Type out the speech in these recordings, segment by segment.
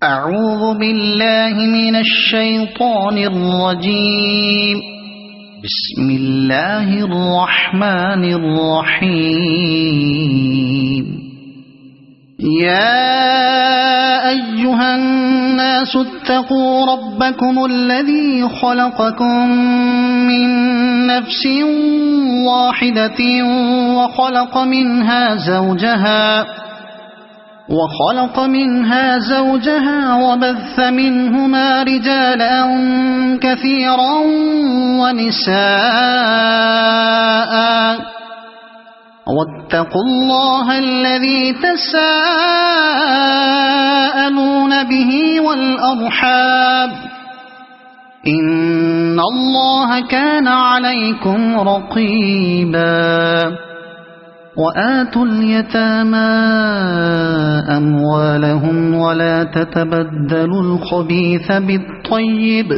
أعوذ بالله من الشيطان الرجيم. بسم الله الرحمن الرحيم. يا أيها الناس اتقوا ربكم الذي خلقكم من نفس واحدة وخلق منها زوجها وبث منهما رجالا كثيرا ونساء واتقوا الله الذي تساءلون به والأرحام إن الله كان عليكم رقيبا. وآتوا اليتامى أموالهم ولا تتبدلوا الخبيث بالطيب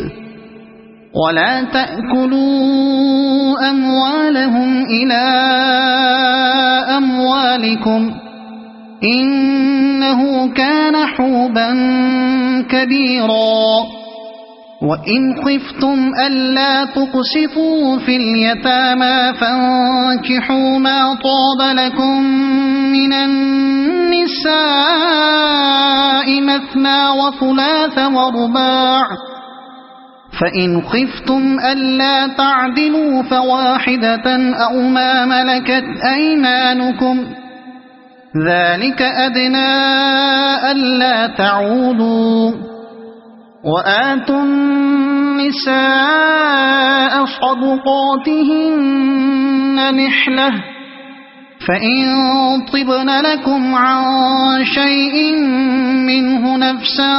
ولا تأكلوا أموالهم إلى أموالكم إنه كان حوبا كبيرا. وإن خفتم ألا تقسطوا في اليتامى فانكحوا ما طاب لكم من النساء مثنى وثلاث ورباع فإن خفتم ألا تعدلوا فواحدة أو ما ملكت أيمانكم ذلك أدنى ألا تعولوا. وآتوا النساء صدقاتهن نحلة فإن طبن لكم عن شيء منه نفسا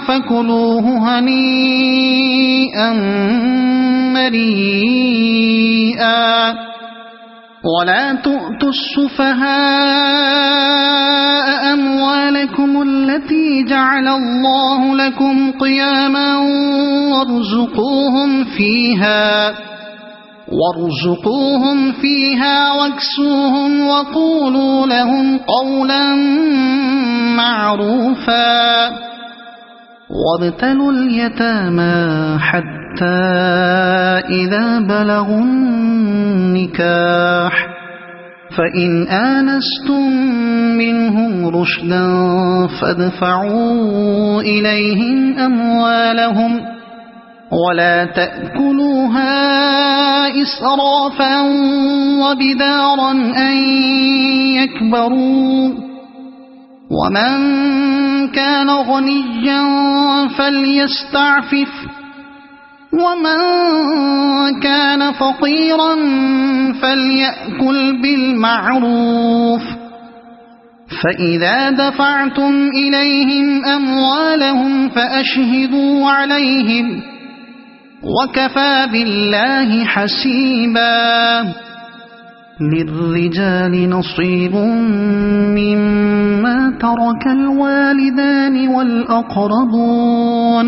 فكلوه هنيئا مريئا. ولا تؤتوا السفهاء أموالكم التي جعل الله لكم قياما وارزقوهم فيها واكسوهم وقولوا لهم قولا معروفا. وابتلوا اليتامى حتى إذا بلغوا النكاح فإن آنستم منهم رشدا فادفعوا إليهم أموالهم ولا تأكلوها إسرافا وبدارا أن يكبروا. ومن كان غنيا فليستعفف ومن كان فقيرا فليأكل بالمعروف. فإذا دفعتم إليهم أموالهم فأشهدوا عليهم وكفى بالله حسيبا. للرجال نصيب مما ترك الوالدان والأقربون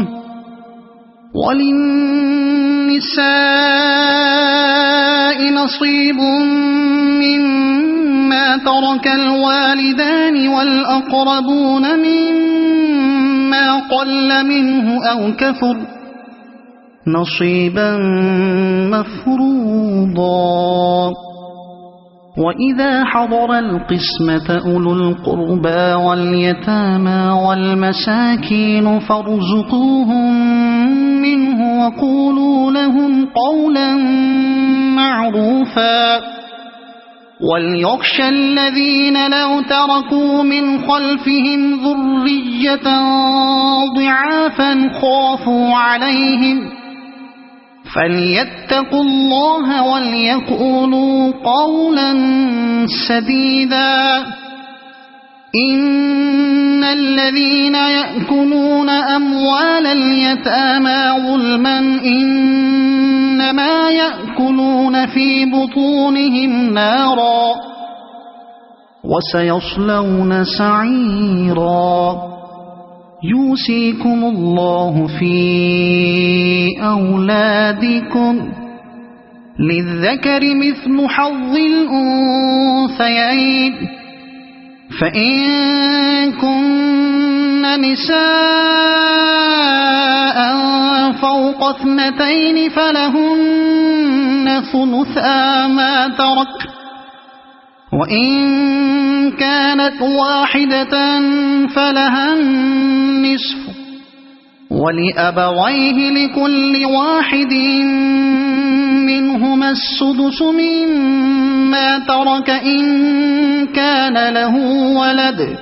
وللنساء نصيب مما ترك الوالدان والأقربون مما قل منه أو كثر نصيبا مفروضا. وإذا حضر القسمة أولو القربى واليتامى والمساكين فارزقوهم منه وقولوا لهم قولا معروفا. وليخشى الذين لو تركوا من خلفهم ذرية ضعافا خافوا عليهم فليتقوا الله وليقولوا قولا سديدا. إن الذين يأكلون أموال اليتامى ظلما إنما يأكلون في بطونهم نارا وسيصلون سعيرا. يوصيكم الله في أولادكم للذكر مثل حظ الأنثيين فإن كن نساء فوق 2 فلهن ثلثا ما ترك، وإن كانت واحدة فلها النصف، ولأبويه لكل واحد منهما السدس مما ترك إن كان له ولد،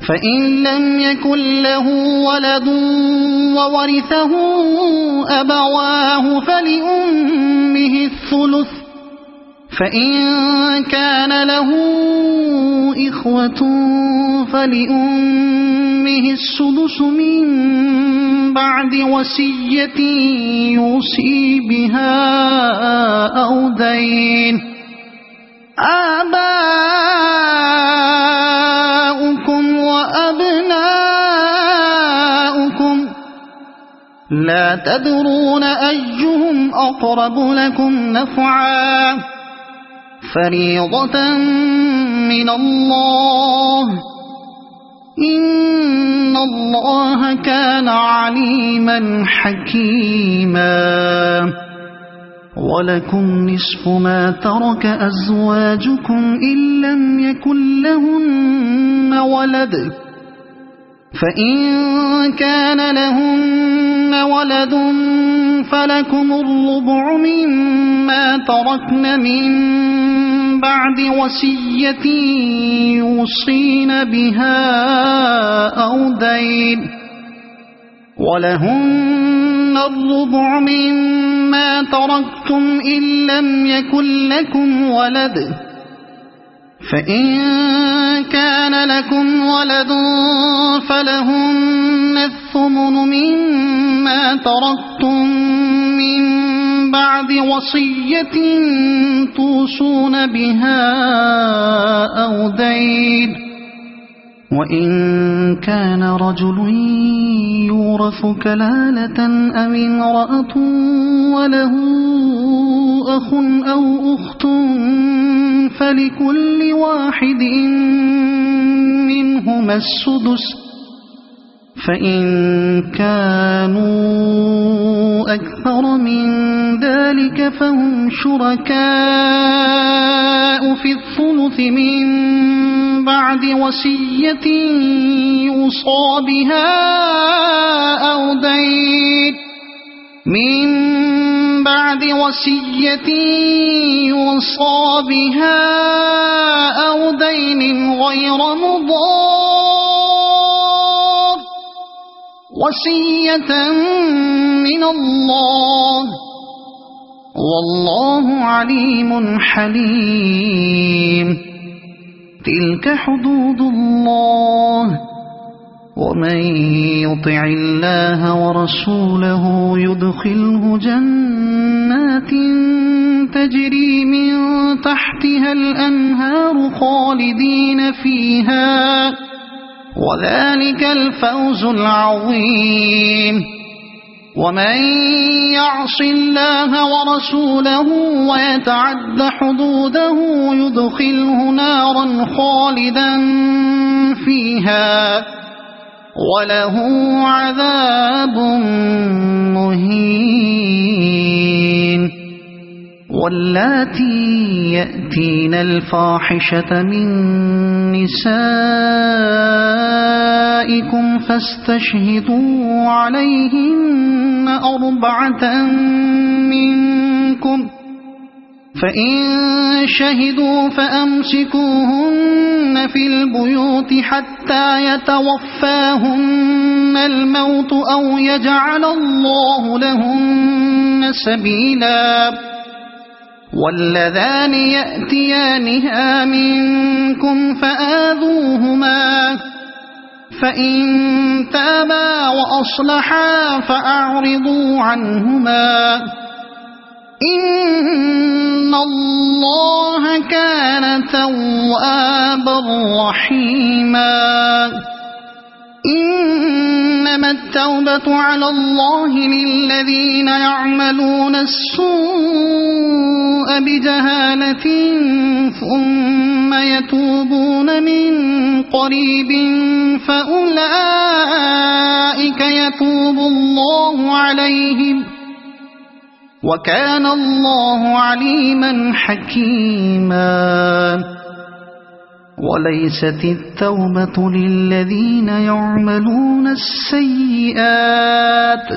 فإن لم يكن له ولد وورثه أبواه فلأمه الثلث، فإن كان له إخوة فلأمه السدس من بعد وصية يوصي بها أو دين. آباؤكم وأبناؤكم لا تدرون أيهم أقرب لكم نفعا، فريضة من الله، إن الله كان عليما حكيما. ولكم نصف ما ترك أزواجكم إن لم يكن لهن ولد، فإن كان لهن ولد فلكم الربع مما تركن من بعد وصية يوصين بها أو دين، ولهن الربع مما تركتم إن لم يكن لكم ولد، فإن كان لكم ولد فلهن الثمن مما تركتم من بعد وصية توصون بها أو دين. وإن كان رجل يورث كلالة أو امرأة وله أخ أو أخت فلكل واحد منهما السدس، فإن كانوا أكثر من ذلك فهم شركاء في الثلث من بعد وصية يوصى بها أو دين، من بعد وصية يوصى بها أو دين غير مضار، وصية من الله، والله عليم حليم. تلك حدود الله، ومن يطع الله ورسوله يدخله جنات تجري من تحتها الأنهار خالدين فيها، وذلك الفوز العظيم. ومن يعص الله ورسوله ويتعد حدوده يدخله نارا خالدا فيها وله عذاب مهين. واللاتي يأتين الفاحشة من نسائكم فاستشهدوا عليهن 4 منكم، فإن شهدوا فأمسكوهن في البيوت حتى يتوفاهن الموت أو يجعل الله لهن سبيلا. واللذان يأتيانها منكم فآذوهما، فإن تابا وأصلحا فأعرضوا عنهما، إن الله كان توابا رحيما. إنما التوبة على الله للذين يعملون السوء بجهالة ثم يتوبون من قريب فأولئك عليهم وكان الله عليما حكيما وليست التوبة للذين يعملون السيئات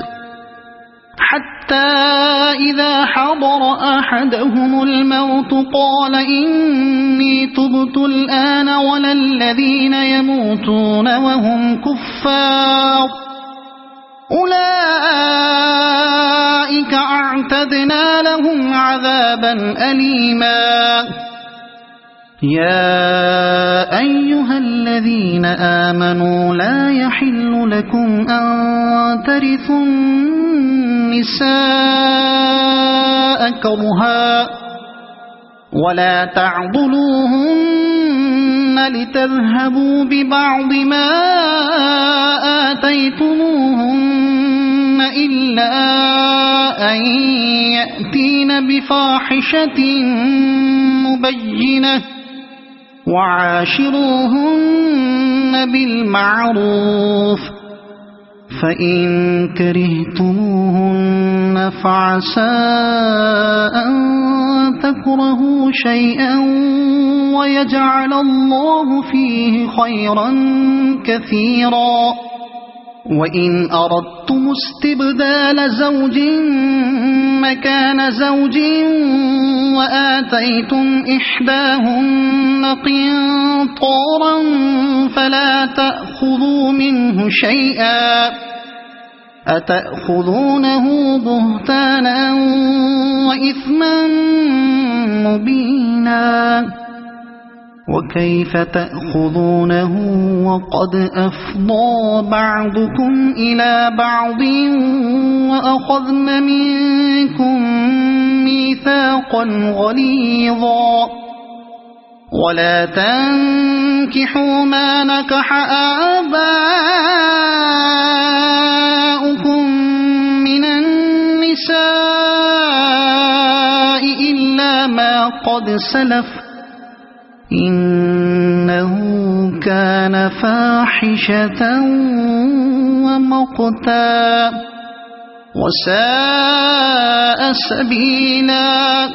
حتى إذا حضر أحدهم الموت قال إني تبت الآن ولا الذين يموتون وهم كفار أولئك أعتدنا لهم عذابا أليما يا أيها الذين آمنوا لا يحل لكم أن ترثوا النساء كرها ولا تعضلوهن لتذهبوا ببعض ما آتيتموهن إلا أن يأتين بفاحشة مبينة وعاشروهن بالمعروف فإن كرهتموهن فعسى أن تكرهوا شيئا ويجعل الله فيه خيرا كثيرا وإن أردتم استبدال زوج مكان زوج وآتيتم إحداهن قنطارا فلا تأخذوا منه شيئا أتأخذونه بهتانا وإثما مبينا وكيف تأخذونه وقد أفضى بعضكم إلى بعض وأخذن منكم ميثاقا غليظا ولا تنكحوا ما نكح آباؤكم من النساء إلا ما قد سلف إنه كان فاحشة ومقتا وساء سبيلا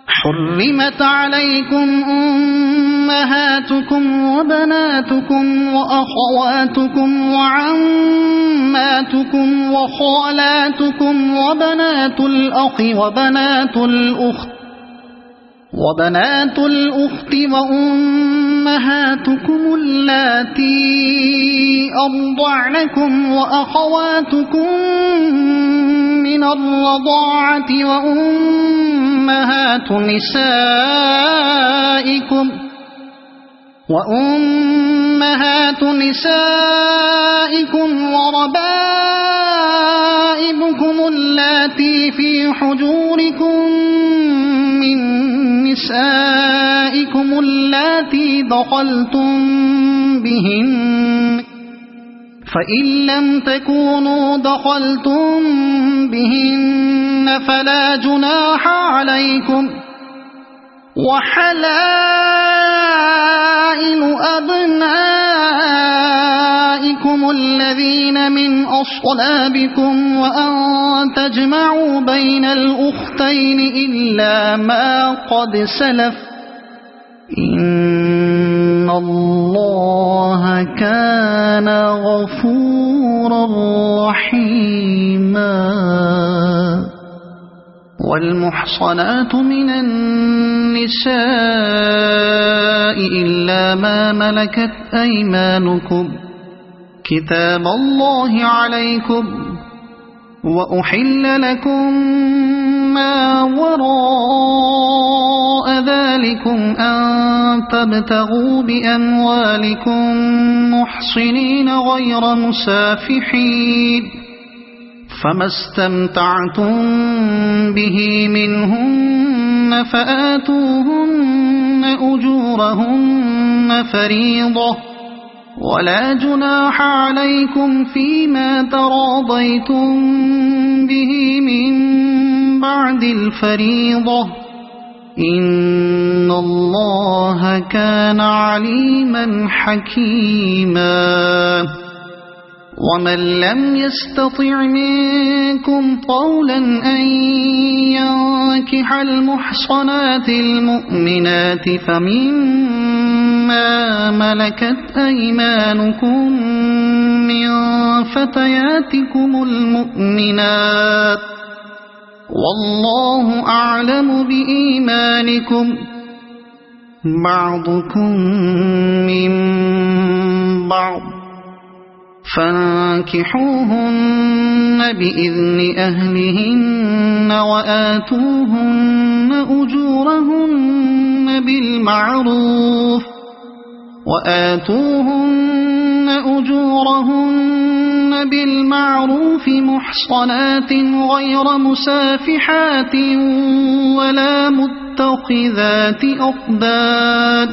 حرمت عليكم أمهاتكم وبناتكم وأخواتكم وعماتكم وخالاتكم وبنات الأخ وبنات الأخت وأمهاتكم اللاتي أرضعنكم وأخواتكم من الرضاعة وأمهات نسائكم وربائبكم اللاتي في حجوركم من نسائكم اللاتي دخلتم بهن فإن لم تكونوا دخلتم بهن فلا جناح عليكم وحلائل أبنائكم الذين من أصلابكم وأن تجمعوا بين الأختين إلا ما قد سلف إن الله كان غفورا رحيما والمحصنات من النساء إلا ما ملكت أيمانكم كتاب الله عليكم وأحل لكم ما وراء ذلكم أن تبتغوا بأموالكم محصنين غير مسافحين فما استمتعتم به منهن فآتوهن أجورهن فريضة ولا جناح عليكم فيما تراضيتم به من بعد الفريضة إن الله كان عليما حكيما ومن لم يستطع منكم طولا أن ينكح المحصنات المؤمنات فمما ملكت أيمانكم من فتياتكم المؤمنات والله أعلم بإيمانكم بعضكم من بعض فانكحوهن بإذن أهلهن وآتوهن أجورهن بالمعروف محصنات غير مسافحات ولا متخذات أخدان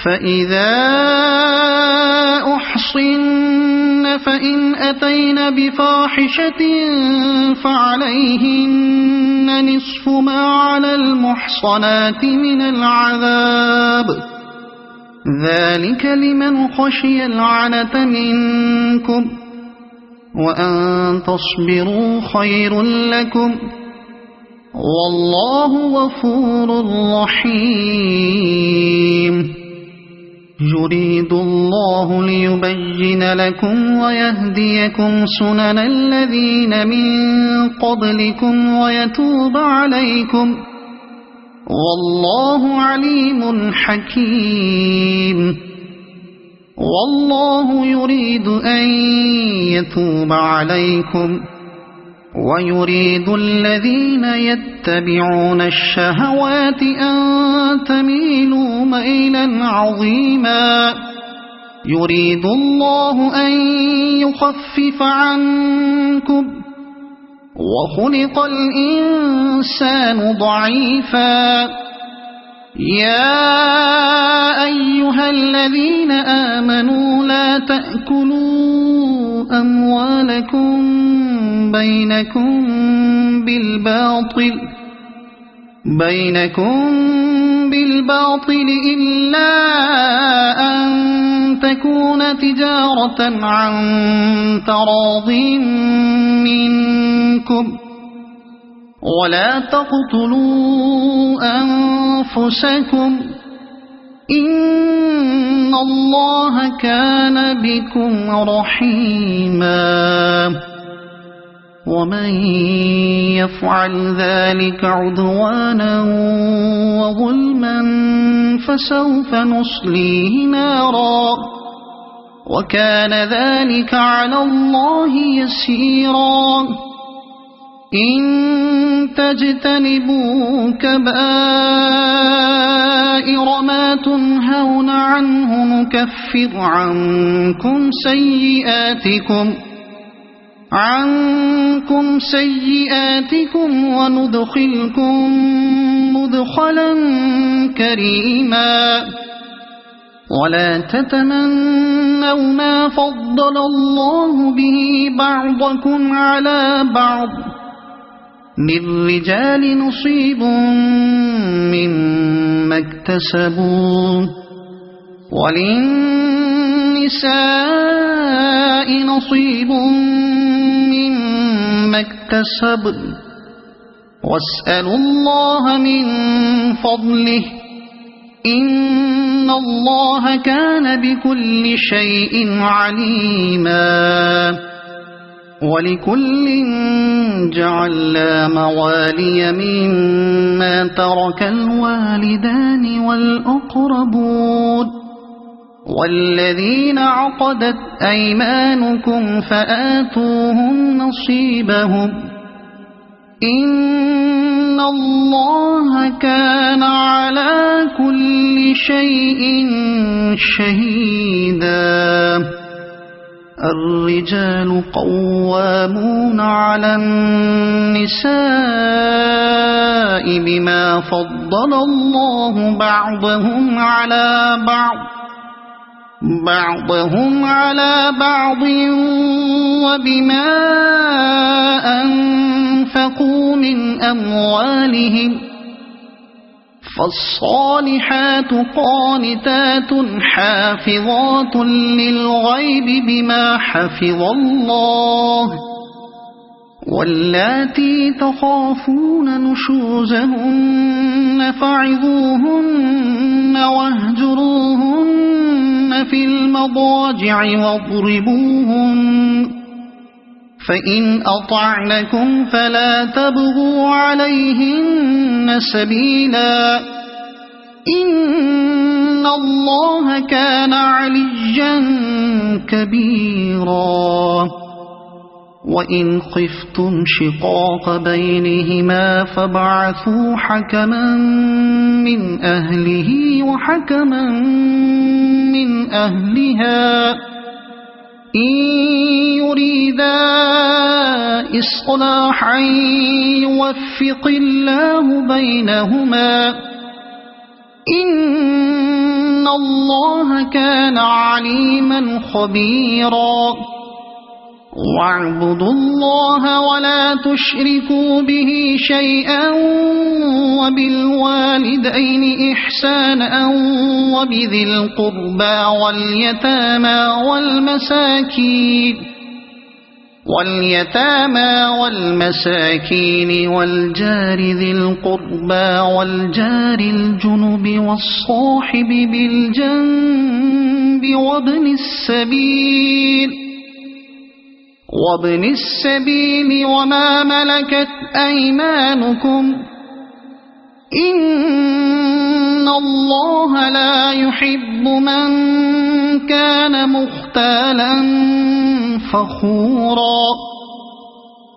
فإذا أحصن فإن أتين بفاحشة فعليهن نصف ما على المحصنات من العذاب ذلك لمن خشي العنة منكم وأن تصبروا خير لكم والله غفور رحيم يريد الله ليبين لكم ويهديكم سنن الذين من قبلكم ويتوب عليكم والله عليم حكيم والله يريد أن يتوب عليكم ويريد الذين يتبعون الشهوات أن تميلوا ميلا عظيما يريد الله أن يخفف عنكم وخلق الإنسان ضعيفا يا أيها الذين آمنوا لا تأكلوا أموالكم بينكم بالباطل إلا أن تكون تجارة عن تراض منكم ولا تقتلوا أنفسكم إن الله كان بكم رحيما ومن يفعل ذلك عدوانا وظلما فسوف نصليه نارا وكان ذلك على الله يسيرا إن تجتنبوا كبائر ما تنهون عنه نكفر عنكم سيئاتكم وندخلكم مدخلا كريما ولا تتمنوا ما فضل الله به بعضكم على بعض للرجال نصيب مما اكتسبوا وللنساء نصيب مما اكتسبن واسألوا الله من فضله إن الله كان بكل شيء عليما ولكل جعلنا موالي مما ترك الوالدان والأقربون والذين عقدت أيمانكم فآتوهم نصيبهم إن الله كان على كل شيء شهيدا الرجال قوامون على النساء بما فضل الله بعضهم على بعض وبما أنفقوا من أموالهم فالصالحات قانتات حافظات للغيب بما حفظ الله واللاتي تخافون نشوزهن فعظوهن واهجروهن في المضاجع واضربوهن فإن أطعنكم فلا تبغوا عليهن سبيلا إن الله كان عليا كبيرا وإن خفتم شقاق بينهما فابعثوا حكما من أهله وحكما من أهلها إن يريدا إصلاحا يوفق الله بينهما إن الله كان عليما خبيرا واعبدوا الله ولا تشركوا به شيئا وبالوالدين إحسانا وبذي القربى واليتامى والمساكين والجار ذي القربى والجار الجنب والصاحب بالجنب وابن السبيل وما ملكت أيمانكم إن الله لا يحب من كان مختالا فخورا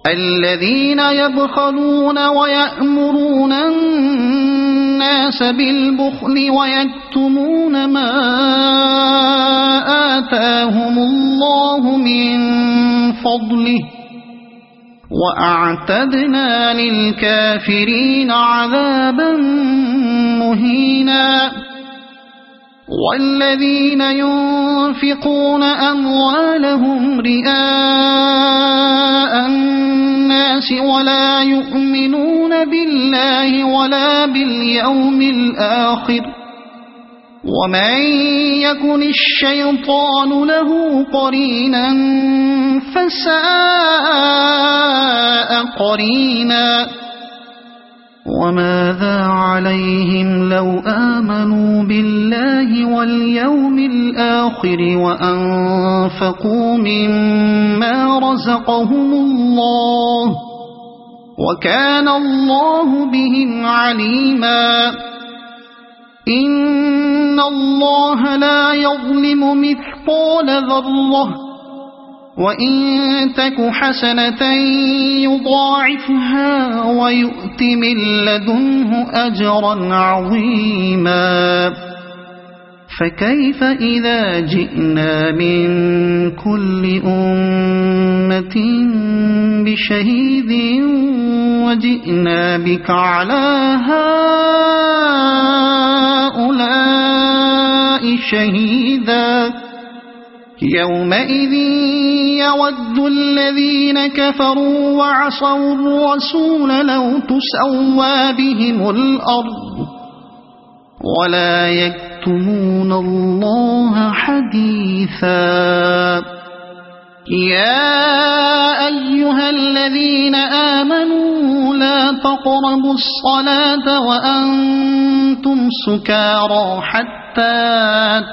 الذين يبخلون ويأمرون الناس بالبخل ويكتمون ما آتاهم الله من فضله وأعتدنا للكافرين عذابا مهينا والذين ينفقون أموالهم رئاء الناس ولا يؤمنون بالله ولا باليوم الآخر ومن يكن الشيطان له قرينا فساء قرينا وماذا عليهم لو آمنوا بالله واليوم الآخر وأنفقوا مما رزقهم الله وكان الله بهم عليما إن الله لا يظلم مثقال ذرة وإن تك حسنة يضاعفها ويؤت من لدنه أجرا عظيما فكيف إذا جئنا من كل أمة بشهيد وجئنا بك على هؤلاء شهيدا يومئذ يود الذين كفروا وعصوا الرسول لو تسوى بهم الأرض ولا يكتمون الله حديثا يا أيها الذين آمنوا لا تقربوا الصلاة وأنتم سكارى حتى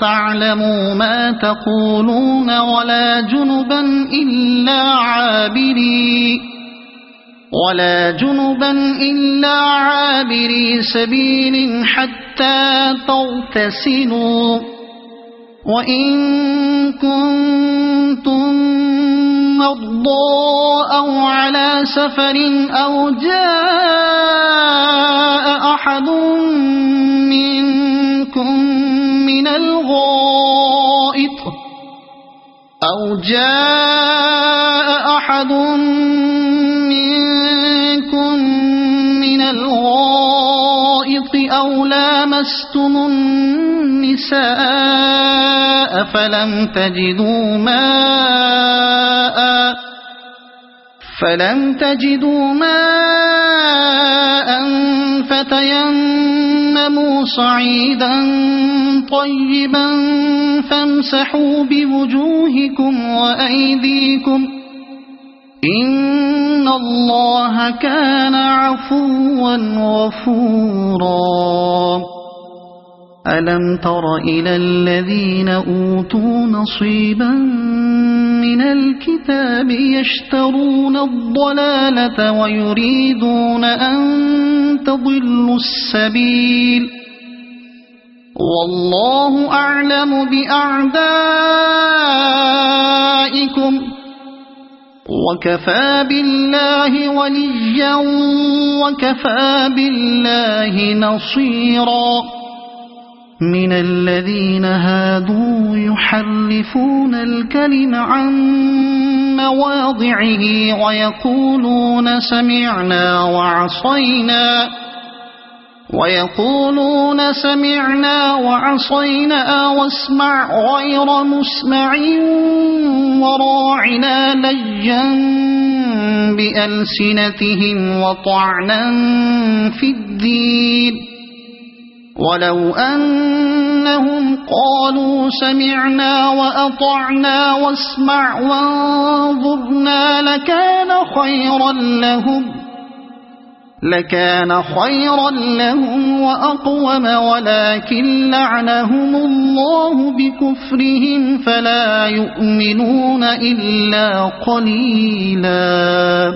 تعلموا ما تقولون ولا جنبا إلا عابري سبيل حتى تغتسلوا وإن كنتم مرضى أو على سفر أو جاء أحد منكم من الغائط أو لامستم النساء فلم تجدوا ماء فتيمموا تعلموا صعيدا طيبا فامسحوا بوجوهكم وأيديكم إن الله كان عفوا غفورا ألم تر إلى الذين أوتوا نصيبا من الكتاب يشترون الضلالة ويريدون أن تضلوا السبيل والله أعلم بأعدائكم وكفى بالله وليا وكفى بالله نصيرا من الذين هادوا يحرفون الكلم عن مواضعه ويقولون سمعنا وعصينا واسمع غير مسمع وراعنا لجا بألسنتهم وطعنا في الدين ولو أنهم قالوا سمعنا وأطعنا واسمع وانظرنا لكان خيرا لهم وأقوم ولكن لعنهم الله بكفرهم فلا يؤمنون إلا قليلا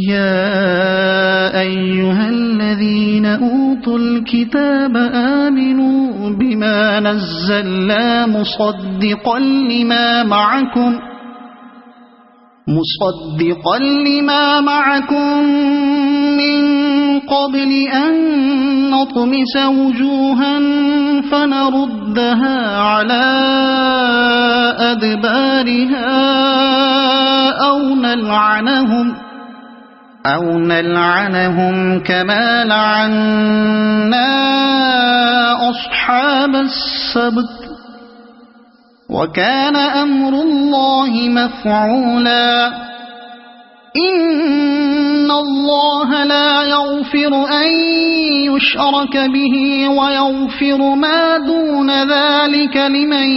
يا أيها الذين أوتوا الكتاب آمنوا بما نزلنا مصدقا لما معكم من قبل أن نطمس وجوها فنردها على أدبارها أو نلعنهم كما لعنا أصحاب السبت وكان أمر الله مفعولا إن الله لا يغفر أن يشرك به ويغفر ما دون ذلك لمن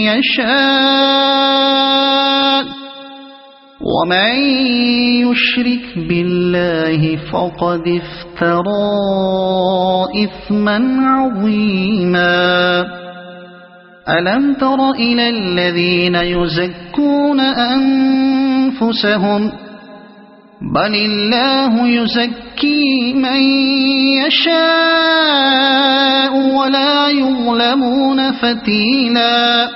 يشاء ومن يشرك بالله فقد افترى إثما عظيما ألم تر إلى الذين يزكون أنفسهم بل الله يزكي من يشاء ولا يظلمون فتيلا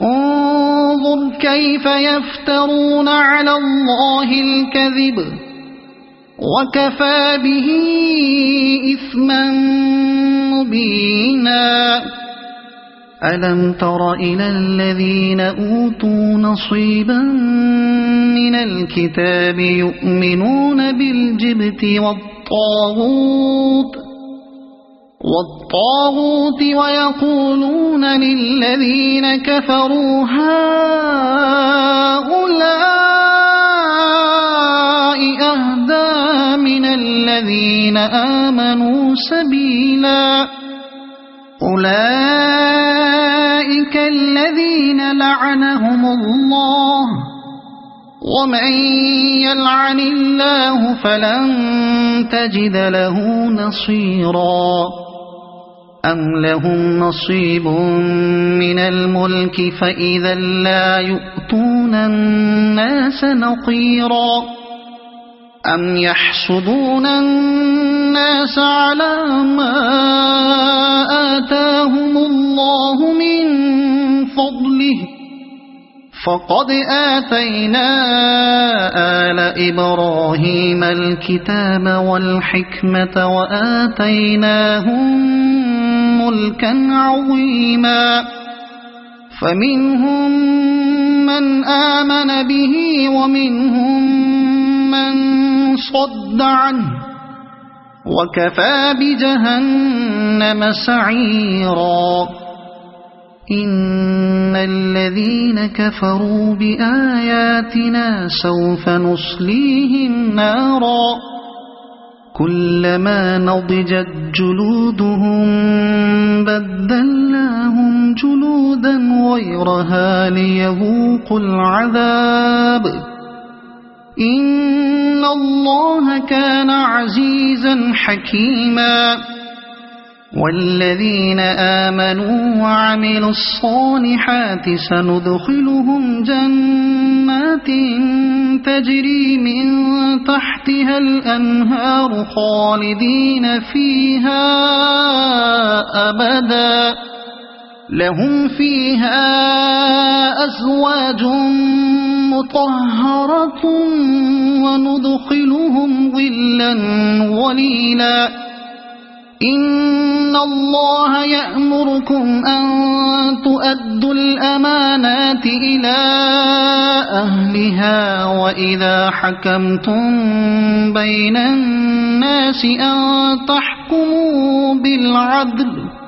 انظر كيف يفترون على الله الكذب وكفى به إثما مبينا ألم تر إلى الذين أوتوا نصيبا من الكتاب يؤمنون بالجبت والطاغوت ويقولون للذين كفروا هؤلاء أهدى من الذين آمنوا سبيلا أولئك الذين لعنهم الله ومن يلعن الله فلن تجد له نصيرا أم لهم نصيب من الملك فإذا لا يؤتون الناس نقيرا أم يحسدون الناس على ما آتاهم الله من فضله فقد آتينا آل إبراهيم الكتاب والحكمة وآتيناهم ملكا عظيما فمنهم من آمن به ومنهم من صد عنه وكفى بجهنم سعيرا إن الذين كفروا بآياتنا سوف نصليهم نارا كلما نضجت جلودهم بدلناهم جلودا غيرها ليذوقوا العذاب إن الله كان عزيزا حكيما والذين آمنوا وعملوا الصالحات سندخلهم جنات تجري من تحتها الأنهار خالدين فيها أبدا لهم فيها أزواج مطهرة وندخلهم ظلا ظليلا إن الله يأمركم أن تؤدوا الأمانات إلى أهلها وإذا حكمتم بين الناس أن تحكموا بالعدل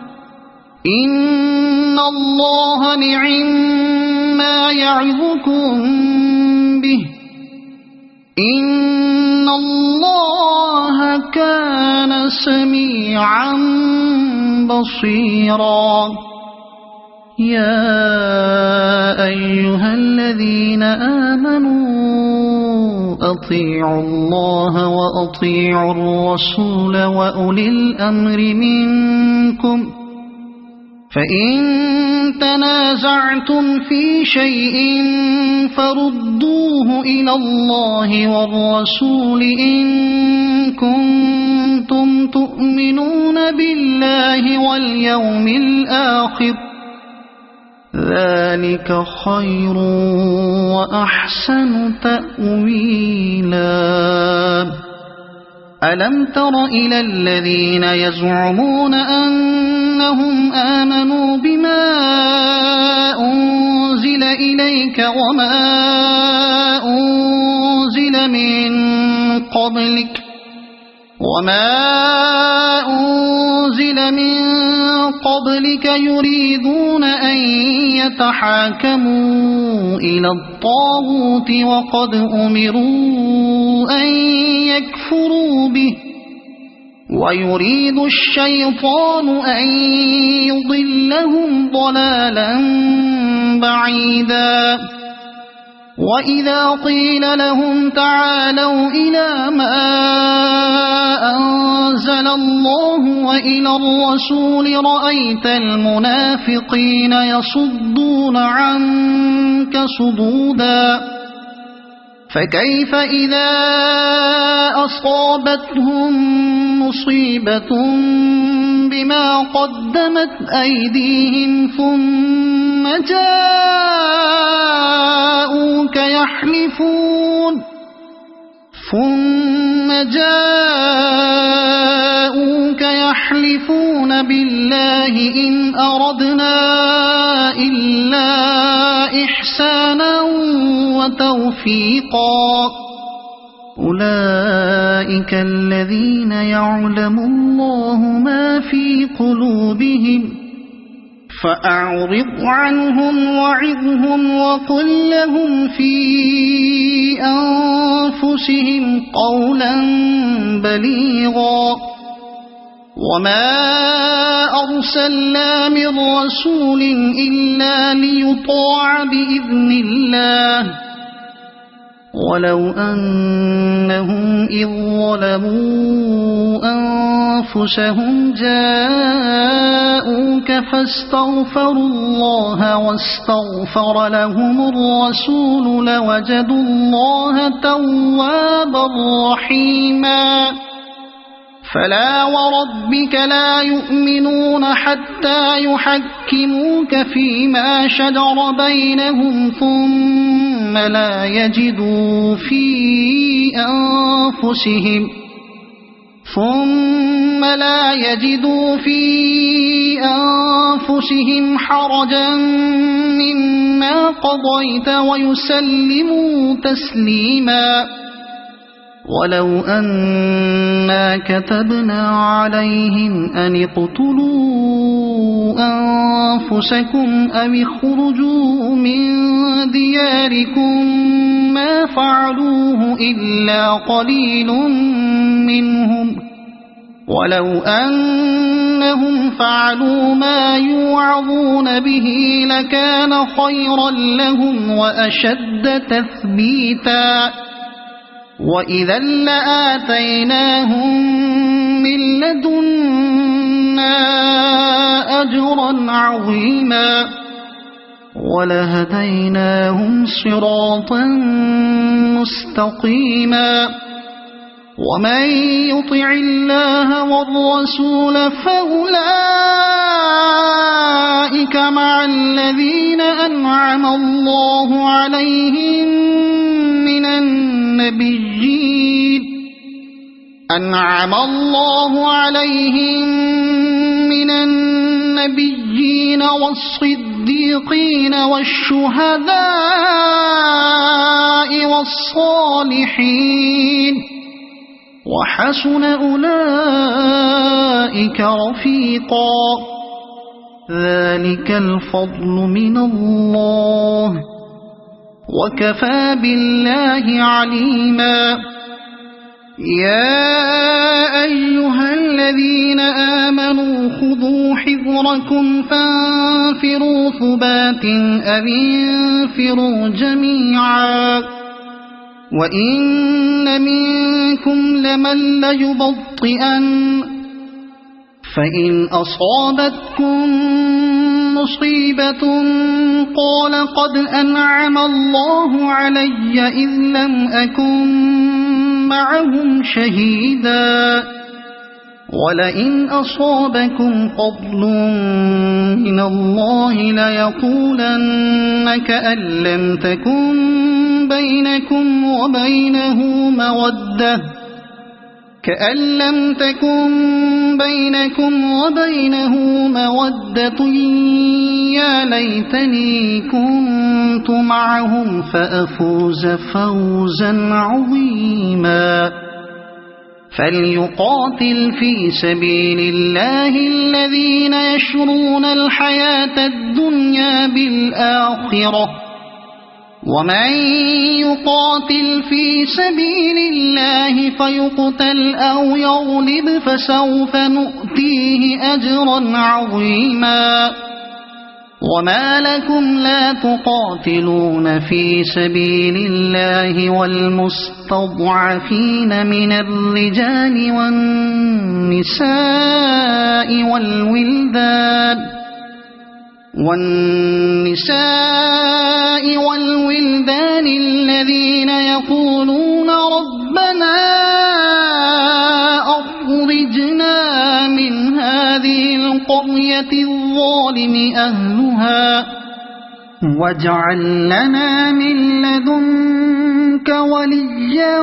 إن الله نعما يعظكم به إن الله كان سميعا بصيرا يا أيها الذين آمنوا أطيعوا الله وأطيعوا الرسول وأولي الأمر منكم فإن تنازعتم في شيء فردوه إلى الله والرسول إن كنتم تؤمنون بالله واليوم الآخر ذلك خير وأحسن تأويلا ألم تر إلى الذين يزعمون أنهم آمنوا بما أنزل إليك وما أنزل من قبلك يريدون أن يتحاكموا إلى الطاغوت وقد أمروا أن يكفروا به ويريد الشيطان أن يضلهم ضلالا بعيدا وإذا قيل لهم تعالوا إلى ما أنزل الله وإلى الرسول رأيت المنافقين يصدون عنك صدودا فكيف إذا أصابتهم مصيبة بما قدمت أيديهم ثم جاءوك يحلفون بالله إن أردنا إلا إحسانا وتوفيقا أولئك الذين يعلم الله ما في قلوبهم فأعرض عنهم وعظهم وقل لهم في أنفسهم قولا بليغا وما أرسلنا من رسول إلا ليطاع بإذن الله ولو أنهم إذ ظلموا أنفسهم جاءوك فاستغفروا الله واستغفر لهم الرسول لوجدوا الله توابا رحيما فلا وربك لا يؤمنون حتى يحكموك فيما شجر بينهم ثم لا يجدوا في أنفسهم حرجا مما قضيت ويسلموا تسليما ولو أنا كتبنا عليهم أن اقتلوا أنفسكم أو اخرجوا من دياركم ما فعلوه إلا قليل منهم ولو أنهم فعلوا ما يوعظون به لكان خيرا لهم وأشد تثبيتا وإذا لآتيناهم من لدنا أجرا عظيما ولهديناهم صراطا مستقيما ومن يطع الله والرسول فأولئك مع الذين أنعم الله عليهم من النبيين والصديقين والشهداء والصالحين وحسن أولئك رفيقا ذلك الفضل من الله وكفى بالله عليما يا أيها الذين آمنوا خذوا حذركم فانفروا ثبات أو انفروا جميعا وإن منكم لمن ليبطئن فإن أصابتكم مصيبة قال قد أنعم الله علي إذ لم أكن معهم شهيدا ولئن أصابكم فضل من الله ليقولن كأن لم تكن بينكم وبينه مودة يا ليتني كنت معهم فأفوز فوزا عظيما فليقاتل في سبيل الله الذين يشرون الحياة الدنيا بالآخرة ومن يقاتل في سبيل الله فيقتل أو يغلب فسوف نؤتيه أجرا عظيما وما لكم لا تقاتلون في سبيل الله والمستضعفين من الرجال والنساء والولدان الذين يقولون ربنا أخرجنا من هذه القرية الظالم أهلها واجعل لنا من لدنك وليا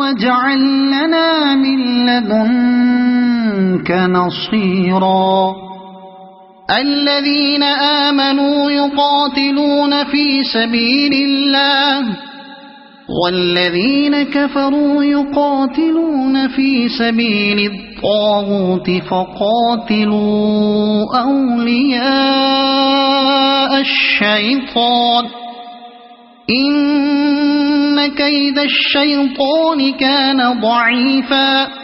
واجعل لنا من لدنك نصيرا الذين آمنوا يقاتلون في سبيل الله والذين كفروا يقاتلون في سبيل الطاغوت فقاتلوا أولياء الشيطان إن كيد الشيطان كان ضعيفا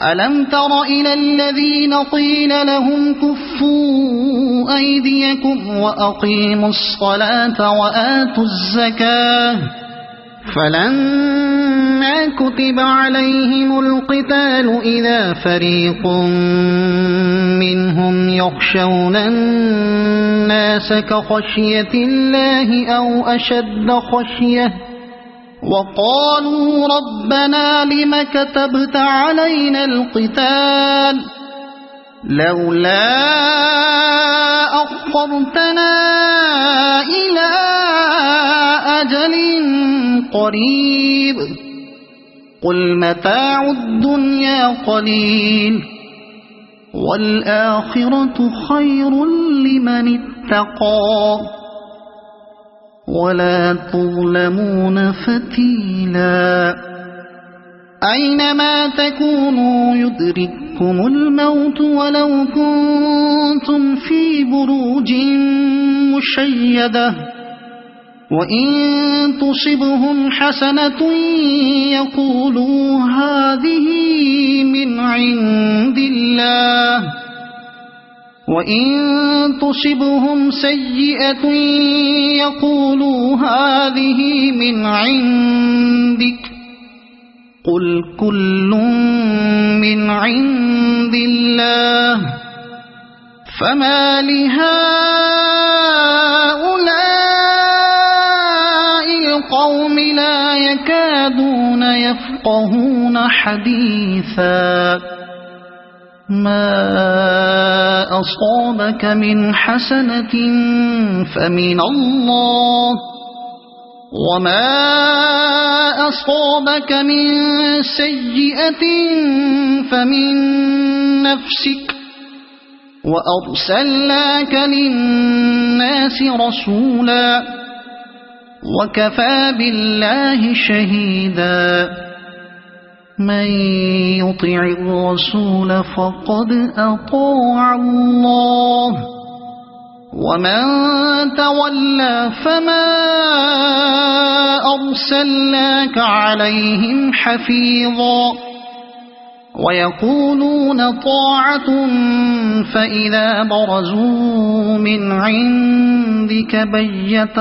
ألم تر إلى الذين قيل لهم كفوا أيديكم وأقيموا الصلاة وآتوا الزكاة فلما كتب عليهم القتال إذا فريق منهم يخشون الناس كخشية الله أو أشد خشية وقالوا ربنا لم كتبت علينا القتال لولا أخرتنا إلى أجل قريب قل متاع الدنيا قليل والآخرة خير لمن اتقى ولا تظلمون فتيلا أينما تكونوا يدرككم الموت ولو كنتم في بروج مشيدة وإن تصبهم حسنة يقولوا هذه من عند الله، وإن تصبهم سيئة يقولوا هذه من عندك، قل كل من عند الله، فما لهؤلاء القوم لا يكادون يفقهون حديثا. ما أصابك من حسنة فمن الله، وما أصابك من سيئة فمن نفسك، وأرسلناك للناس رسولا، وكفى بالله شهيدا. من يطع الرسول فقد أطاع الله، ومن تولى فما أرسلناك عليهم حفيظا. ويقولون طاعة فإذا برزوا من عندك بيت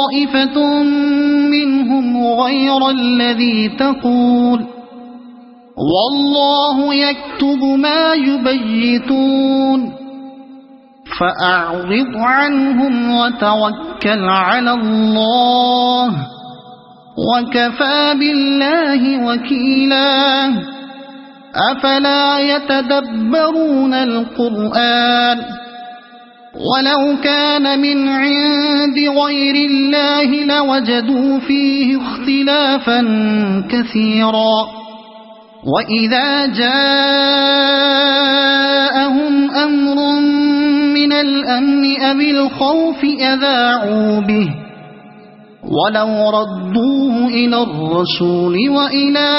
طائفة منهم غير الذي تقول، والله يكتب ما يبيتون، فأعرض عنهم وتوكل على الله، وكفى بالله وكيلا. أفلا يتدبرون القرآن؟ ولو كان من عند غير الله لوجدوا فيه اختلافا كثيرا. وإذا جاءهم أمر من الأمن أو الخوف أذاعوا به، ولو ردوه إلى الرسول وإلى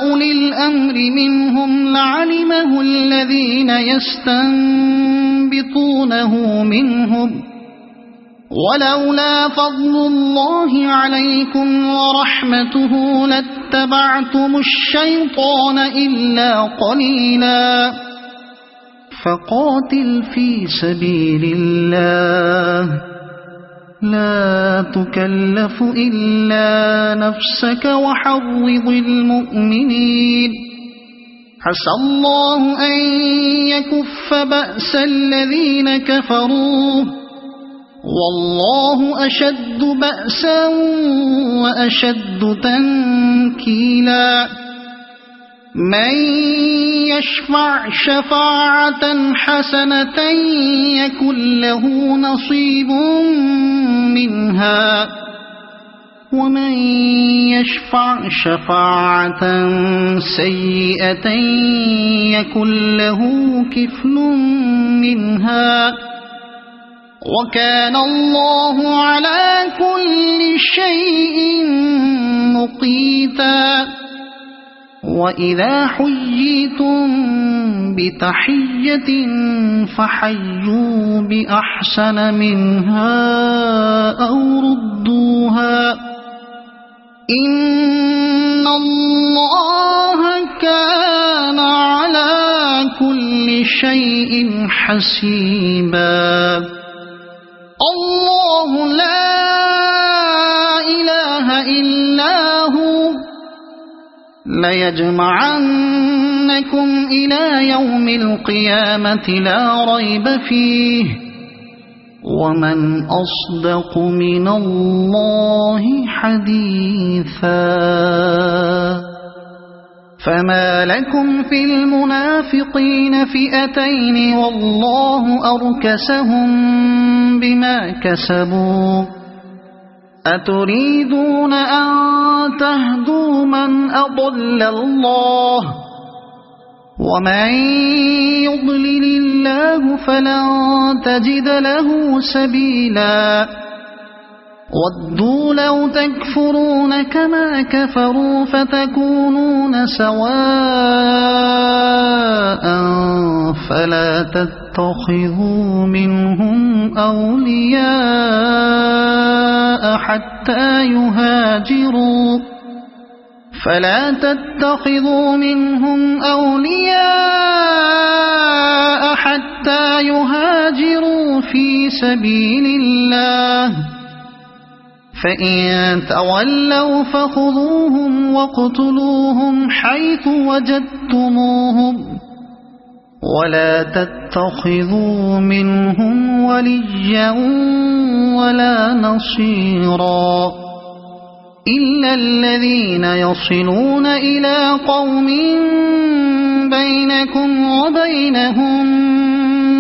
أولي الأمر منهم لعلمه الذين يستنبطونه منهم، ولولا فضل الله عليكم ورحمته لاتبعتم الشيطان إلا قليلا. فقاتل في سبيل الله، لا تكلف إلا نفسك وحرض المؤمنين، عسى الله أن يكف بأس الذين كفروا، والله أشد بأسا وأشد تنكيلا. من يشفع شفاعة حسنة يكن له نصيب منها، ومن يشفع شفاعة سيئة يكن له كفل منها، وكان الله على كل شيء مقيتا. وإذا حييتم بتحية فحيوا بأحسن منها أو ردوها، إن الله كان على كل شيء حسيبا. الله لا إله إلا هو ليجمعنكم إلى يوم القيامة لا ريب فيه، ومن أصدق من الله حديثا. فما لكم في المنافقين فئتين والله أركسهم بما كسبوا، أتريدون أن تهدوا من أضل الله، ومن يضلل الله فلن تجد له سبيلا. ودوا لو تكفرون كما كفروا فتكونون سواء فلا تتخذوا منهم أولياء حتى يهاجروا فلا تتخذوا منهم أولياء حتى يهاجروا في سبيل الله فإن تولوا فخذوهم واقتلوهم حيث وجدتموهم ولا تتخذوا منهم وليا ولا نصيرا إلا الذين يصلون إلى قوم بينكم وبينهم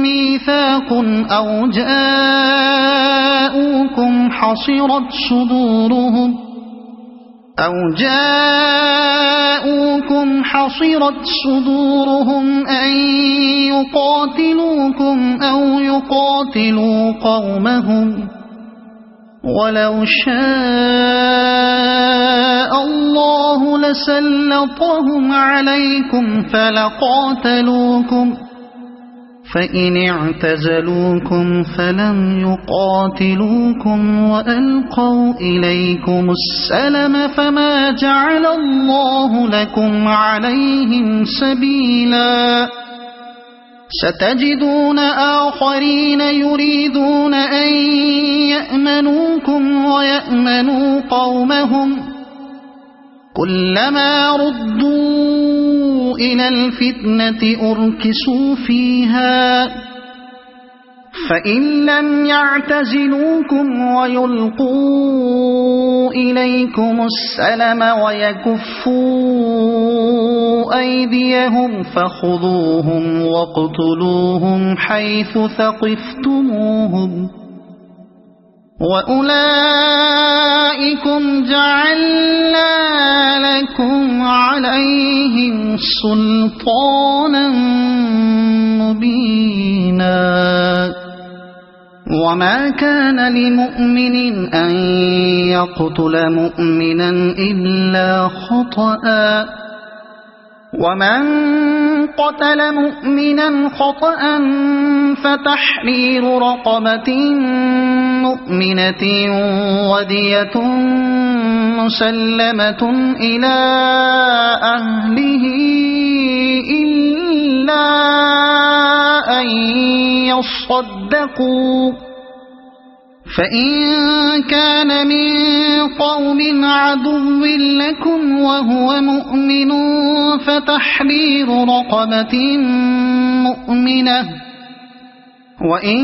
ميثاق أو جاءوكم حصرت صدورهم أن يقاتلوكم أو يقاتلوا قومهم ولو شاء الله لسلطهم عليكم فلقاتلوكم فإن اعتزلوكم فلم يقاتلوكم وألقوا إليكم السلم فما جعل الله لكم عليهم سبيلا ستجدون آخرين يريدون أن يأمنوكم ويأمنوا قومهم كلما ردوا إلى الفتنة أركسوا فيها فإن لم يعتزلوكم ويلقوا إليكم السلم ويكفوا أيديهم فخذوهم واقتلوهم حيث ثقفتموهم وأولئكم جعلنا لكم عليهم سلطانا مبينا وما كان لمؤمن أن يقتل مؤمنا إلا خطأ ومن قتل مؤمنا خطأ فتحرير رقبة مؤمنة ودية مسلمة إلى أهله إلا أن يصدقوا فإن كان من قوم عدو لكم وهو مؤمن فتحرير رقبة مؤمنة وإن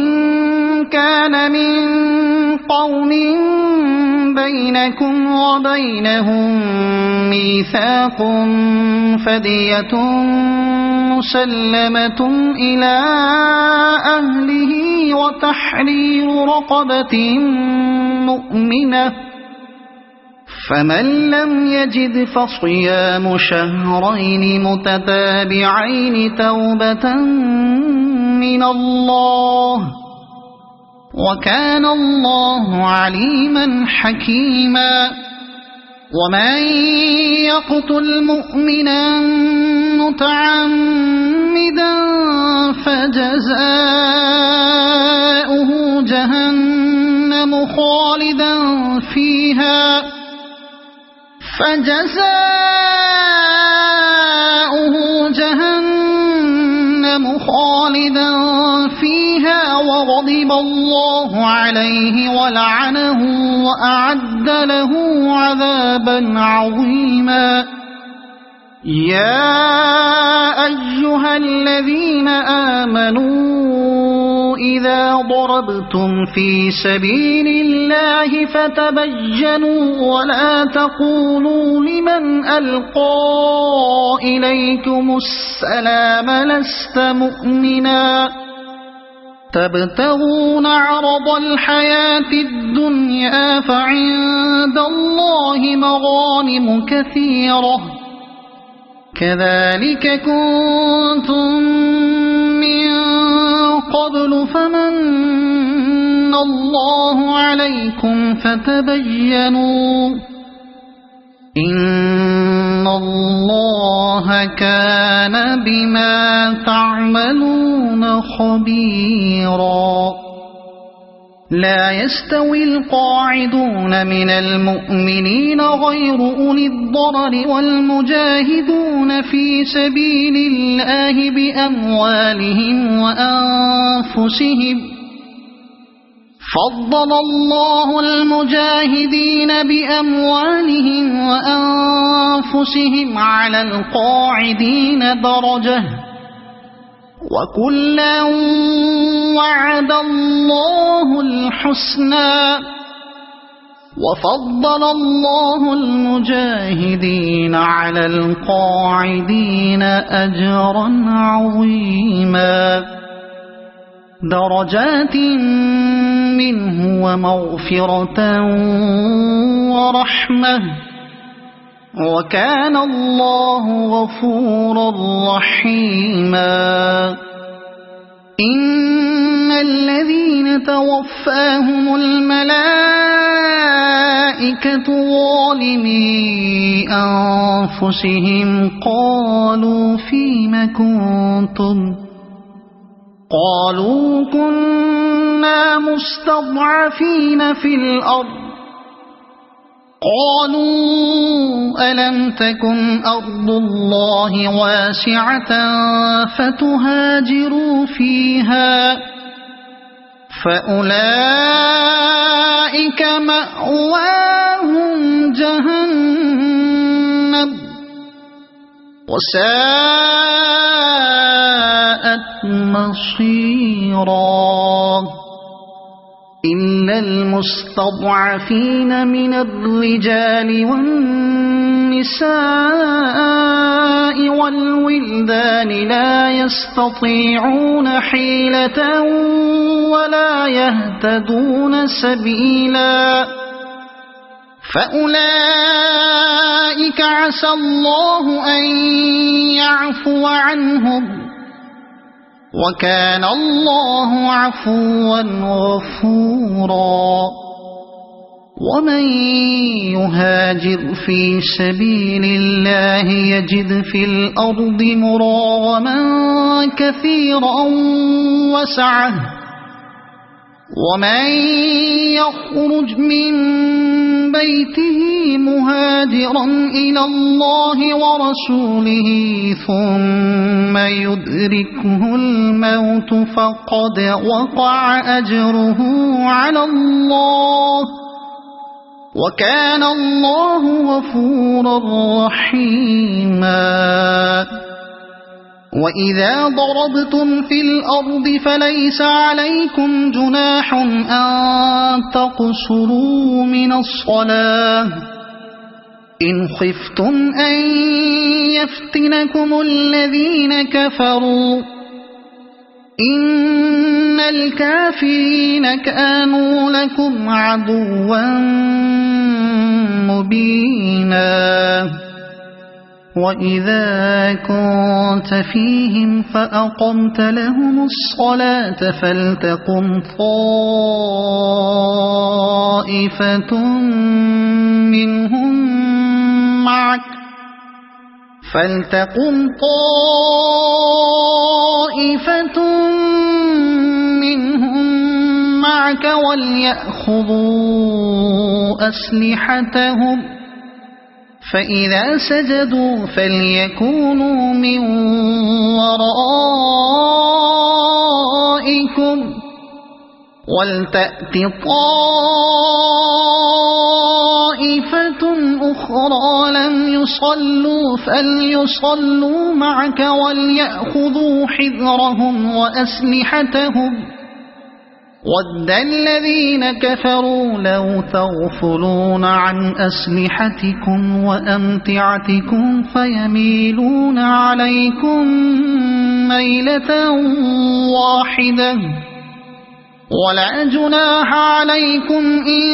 كان من قوم بينكم وبينهم ميثاق فدية مسلمة إلى أهله وتحرير رقبة مؤمنة فمن لم يجد فصيام شهرين متتابعين توبة من الله وكان الله عليما حكيما ومن يقتل مؤمنا متعمدا فجزاؤه جهنم خالدا فيها وغضب الله عليه ولعنه وأعد له عذابا عظيما يا أيها الذين آمنوا إذا ضربتم في سبيل الله فتبينوا ولا تقولوا لمن ألقى إليكم السلام لست مؤمنا تبتغون عرض الحياة الدنيا فعند الله مغانم كثيرة كذلك كنتم من قبل فمن الله عليكم فتبينوا إن الله كان بما تعملون خبيرا لا يستوي القاعدون من المؤمنين غير أولي الضرر والمجاهدون في سبيل الله بأموالهم وأنفسهم فضل الله المجاهدين بأموالهم وأنفسهم على القاعدين درجة وكلا وعد الله الحسنى وفضل الله المجاهدين على القاعدين أجرا عظيما درجات منه ومغفرة ورحمة وكان الله غفورا رحيما إن الذين توفاهم الملائكة ظالمي أنفسهم قالوا فيم كنتم قالوا كنا مستضعفين في الأرض قالوا ألم تكن أرض الله واسعة فتهاجروا فيها فأولئك مأواهم جهنم وساءت مصيرا إلا المستضعفين من الرجال والنساء والولدان لا يستطيعون حيلة ولا يهتدون سبيلا فأولئك عسى الله أن يعفو عنهم وكان الله عفوا غفورا ومن يهاجر في سبيل الله يجد في الأرض مراغما كثيرا وسعة ومن يخرج من بيته مهاجرا إلى الله ورسوله ثم يدركه الموت فقد وقع أجره على الله وكان الله غفورا رحيما وإذا ضربتم في الأرض فليس عليكم جناح أن تقصروا من الصلاة إن خفتم أن يفتنكم الذين كفروا إن الكافرين كانوا لكم عدوا مبينا وإذا كنت فيهم فأقمت لهم الصلاة فلتقم طائفة منهم معك وليأخذوا أسلحتهم فإذا سجدوا فليكونوا من ورائكم ولتأت طائفة أخرى لم يصلوا فليصلوا معك وليأخذوا حذرهم وأسلحتهم ود الذين كفروا لو تغفلون عن أسلحتكم وأمتعتكم فيميلون عليكم ميلة واحدة ولا جناح عليكم إن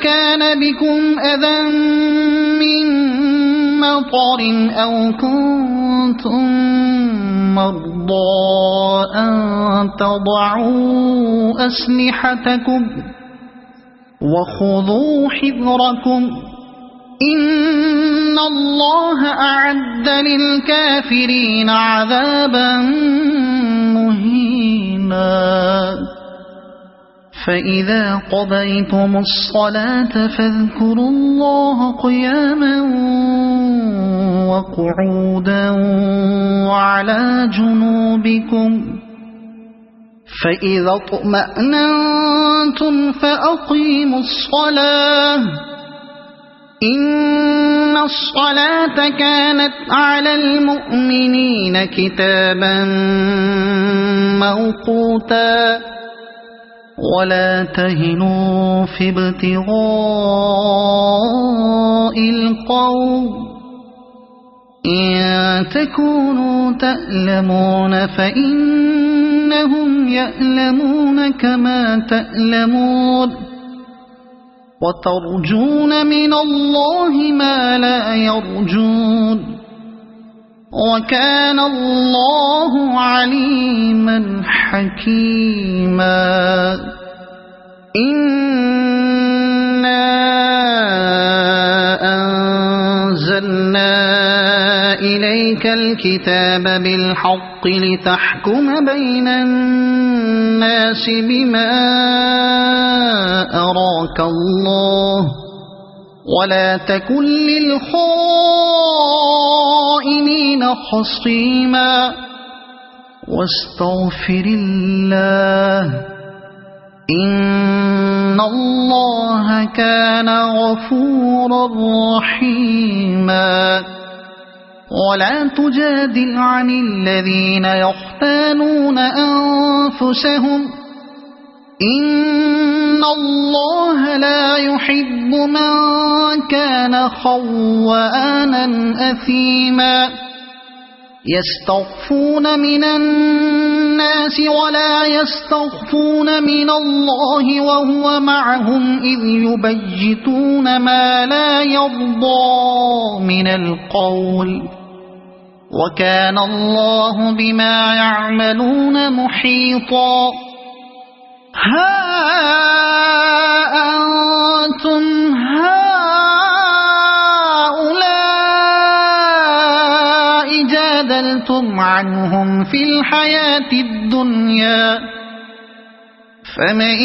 كان بكم أذى من مطر أو كنتم مرضى أن تضعوا أسلحتكم وخذوا حذركم إن الله أعد للكافرين عذابا مهينا فإذا قضيتم الصلاة فاذكروا الله قياما وقعودا وعلى جنوبكم فإذا اطمأننتم فأقيموا الصلاة إن الصلاة كانت على المؤمنين كتابا موقوتا ولا تهنوا في ابتغاء القوم إن تكونوا تألمون فإنهم يألمون كما تألمون وترجون من الله ما لا يرجون وكان الله عليما حكيما إنا أنزلنا إليك الكتاب بالحق لتحكم بين الناس بما أراك الله ولا تكن للخائنين خصيما واستغفر الله إن الله كان غفورا رحيما ولا تجادل عن الذين يختانون أنفسهم إن الله لا يحب من كان خوانا أثيما يستخفون من الناس ولا يستخفون من الله وهو معهم إذ يبيتون ما لا يرضى من القول وكان الله بما يعملون محيطا ها أنتم هؤلاء جادلتم عنهم في الحياة الدنيا فمن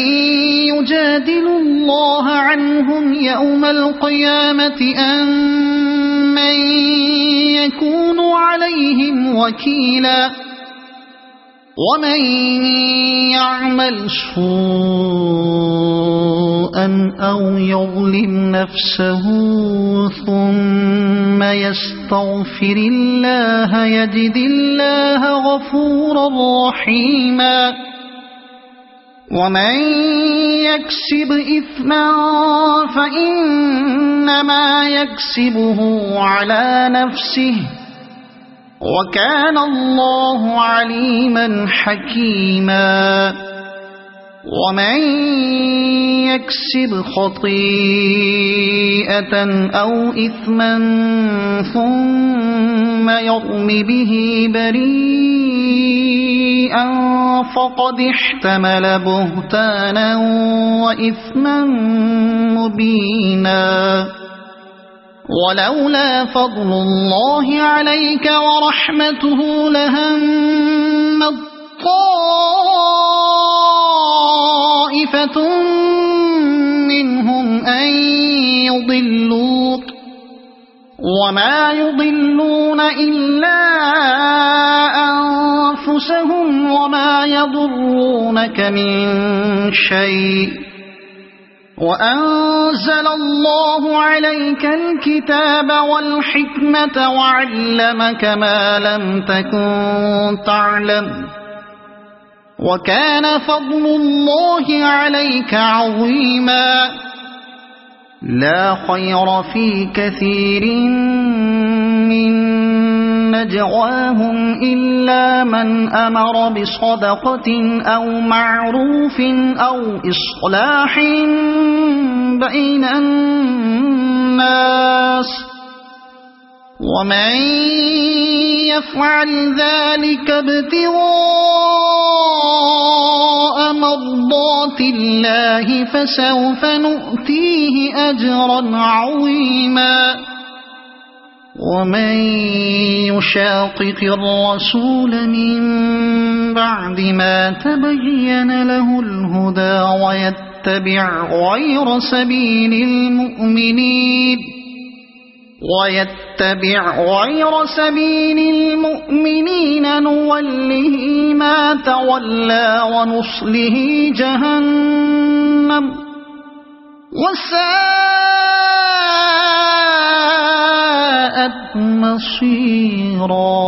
يجادل الله عنهم يوم القيامة أم من يكون عليهم وكيلا ومن يعمل سوءا أو يظلم نفسه ثم يستغفر الله يجد الله غفورا رحيما ومن يكسب إثما فإنما يكسبه على نفسه وكان الله عليما حكيما ومن يكسب خطيئة أو إثما ثم يرم به بريئا فقد احتمل بهتانا وإثما مبينا ولولا فضل الله عليك ورحمته لهمت طائفة منهم أن يضلوك وما يضلون إلا أنفسهم وما يضرونك من شيء وأنزل الله عليك الكتاب والحكمة وعلمك ما لم تكن تعلم وكان فضل الله عليك عظيما لا خير في كثير من نجواهم إلا من أمر بصدقة أو معروف أو إصلاح بين الناس ومن يفعل ذلك ابتغاء مرضات الله فسوف نؤتيه أجرا عظيما ومن يشاقق الرسول من بعد ما تبين له الهدى ويتبع غير سبيل المؤمنين نوله ما تولى ونصله جهنم وساءت مصيرا.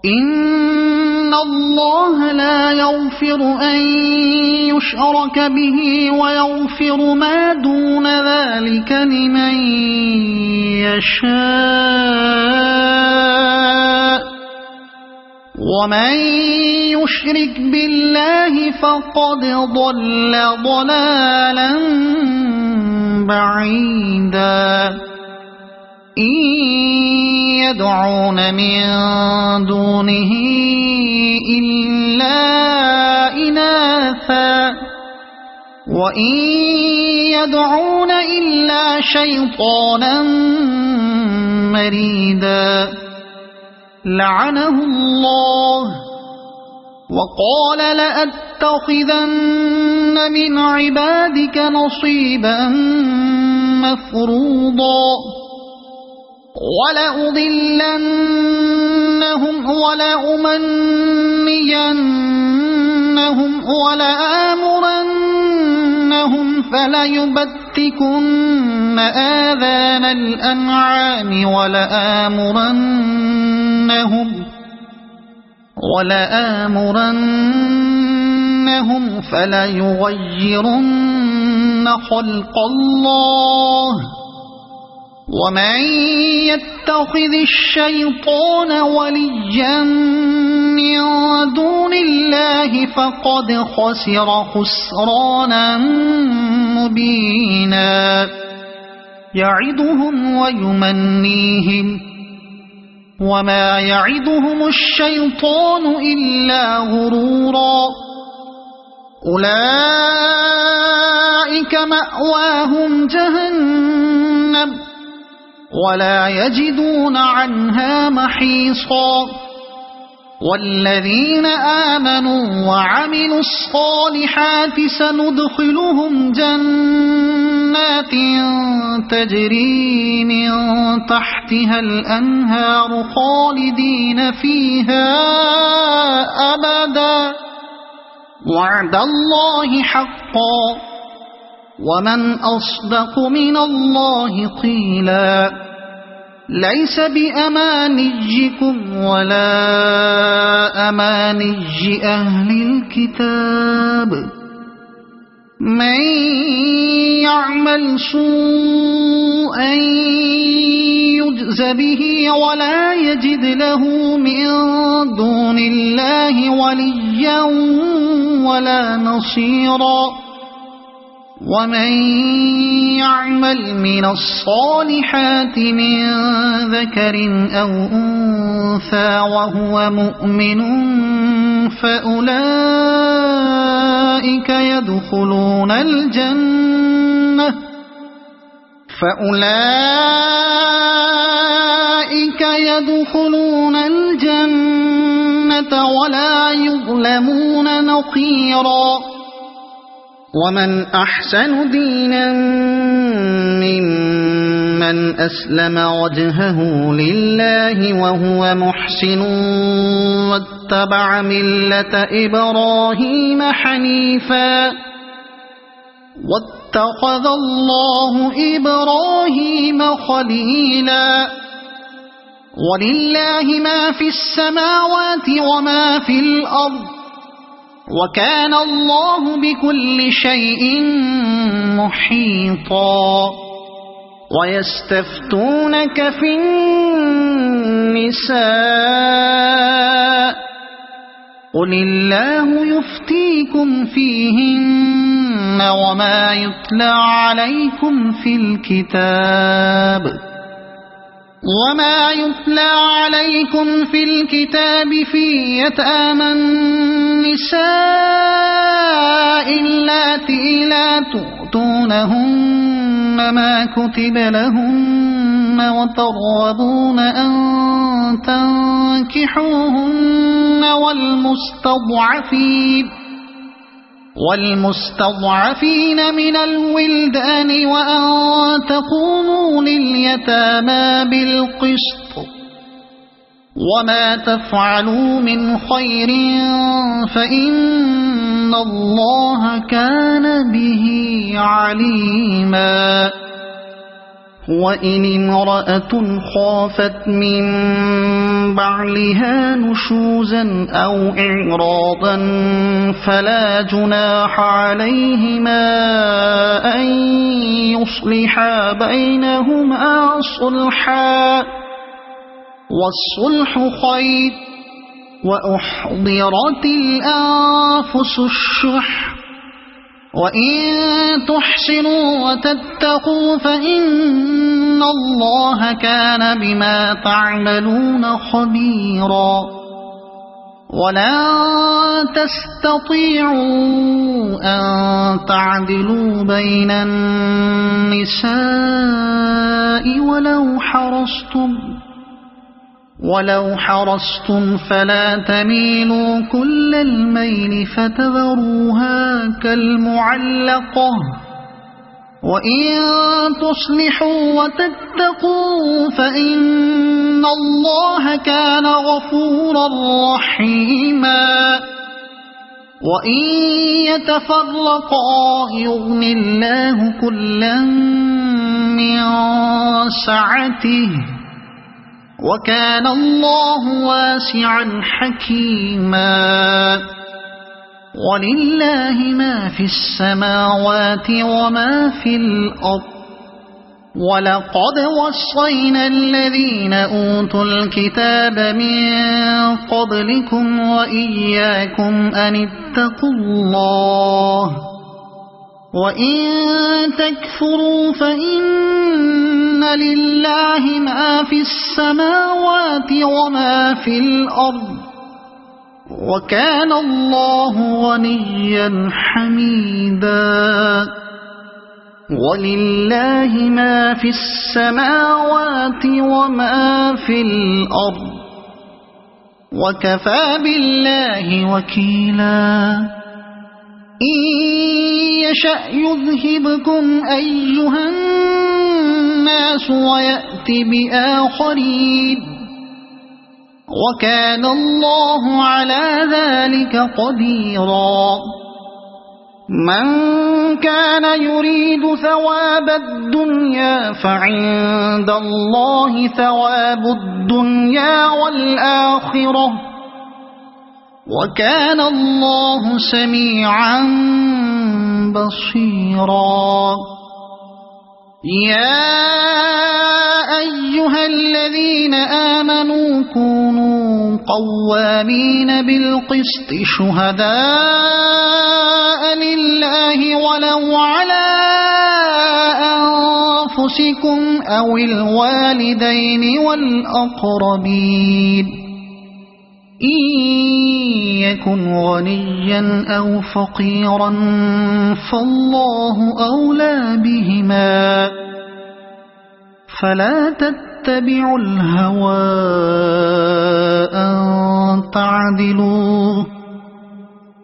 إن الله لا يغفر أن يشرك به ويغفر ما دون ذلك لمن يشاء ومن يشرك بالله فقد ضل ضلالا بعيدا. إن يدعون من دونه إلا إناثا وإن يدعون إلا شيطانا مريدا لعنه الله وقال لأتخذن من عبادك نصيبا مفروضا ولأضلنهم ولأمنينهم ولآمرنهم فليبتكن آذان الأنعام ولآمرنهم فليغيرن خلق الله ومن يتخذ الشيطان وليا من دون الله فقد خسر خسرانا مبينا. يعدهم ويمنيهم وما يعدهم الشيطان إلا غرورا. أولئك مأواهم جهنم ولا يجدون عنها محيصا. والذين آمنوا وعملوا الصالحات سندخلهم جنات تجري من تحتها الأنهار خالدين فيها أبدا وعد الله حقا ومن أصدق من الله قيلا. ليس بأمانيكم ولا أماني أهل الكتاب. من يعمل سوءا يجز به ولا يجد له من دون الله وليا ولا نصيرا. ومن يعمل من الصالحات من ذكر أو أنثى وهو مؤمن فأولئك يدخلون الجنة ولا يظلمون نقيرا. ومن أحسن دينا ممن أسلم وجهه لله وهو محسن واتبع ملة إبراهيم حنيفا واتخذ الله إبراهيم خليلا. ولله ما في السماوات وما في الأرض وكان الله بكل شيء محيطا. ويستفتونك في النساء قل الله يفتيكم فيهن وما يتلى عليكم في الكتاب في يتامى النساء اللاتي لا تؤتونهن ما كتب لهن وترغبون أن تنكحوهن والمستضعفين من الولدان وأن تقوموا لليتامى بالقسط وما تفعلوا من خير فإن الله كان به عليما. وإن امرأة خافت من بعلها نشوزا أو إعراضا فلا جناح عليهما أن يصلحا بينهما صلحا والصلح خير وأحضرت الأنفس الشح وإن تحسنوا وتتقوا فإن الله كان بما تعملون خبيرا. ولا تستطيعوا أن تعدلوا بين النساء ولو حرصتم فلا تميلوا كل الميل فتذروها كالمعلقة وإن تصلحوا وتتقوا فإن الله كان غفورا رحيما. وإن يتفرقا يغن الله كلا من سعته وكان الله واسعا حكيما. ولله ما في السماوات وما في الأرض ولقد وصينا الذين أوتوا الكتاب من قبلكم وإياكم أن اتقوا الله وإن تكفروا فإن لله ما في السماوات وما في الأرض وكان الله غنيا حميدا. ولله ما في السماوات وما في الأرض وكفى بالله وكيلا. إن يشأ يذهبكم أيها الناس ويأت بآخرين وكان الله على ذلك قديرا. من كان يريد ثواب الدنيا فعند الله ثواب الدنيا والآخرة وكان الله سميعا بصيرا. يا أيها الذين آمنوا كونوا قوامين بالقسط شهداء لله ولو على أنفسكم أو الوالدين والأقربين إن يكن غنيا أو فقيرا فالله أولى بهما فلا تتبعوا الهوى أن تعدلوا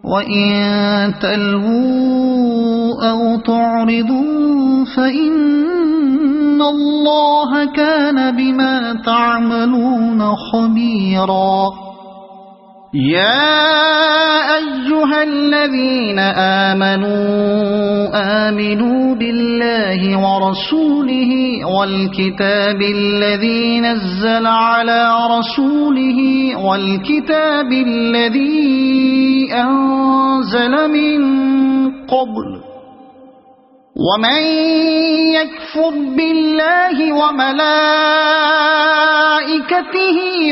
وإن تلووا أو تعرضوا فإن الله كان بما تعملون خبيرا. يا أيها الذين آمنوا بالله ورسوله والكتاب الذي نزل على رسوله والكتاب الذي أنزل من قبل ومن يكفر بالله وملائكته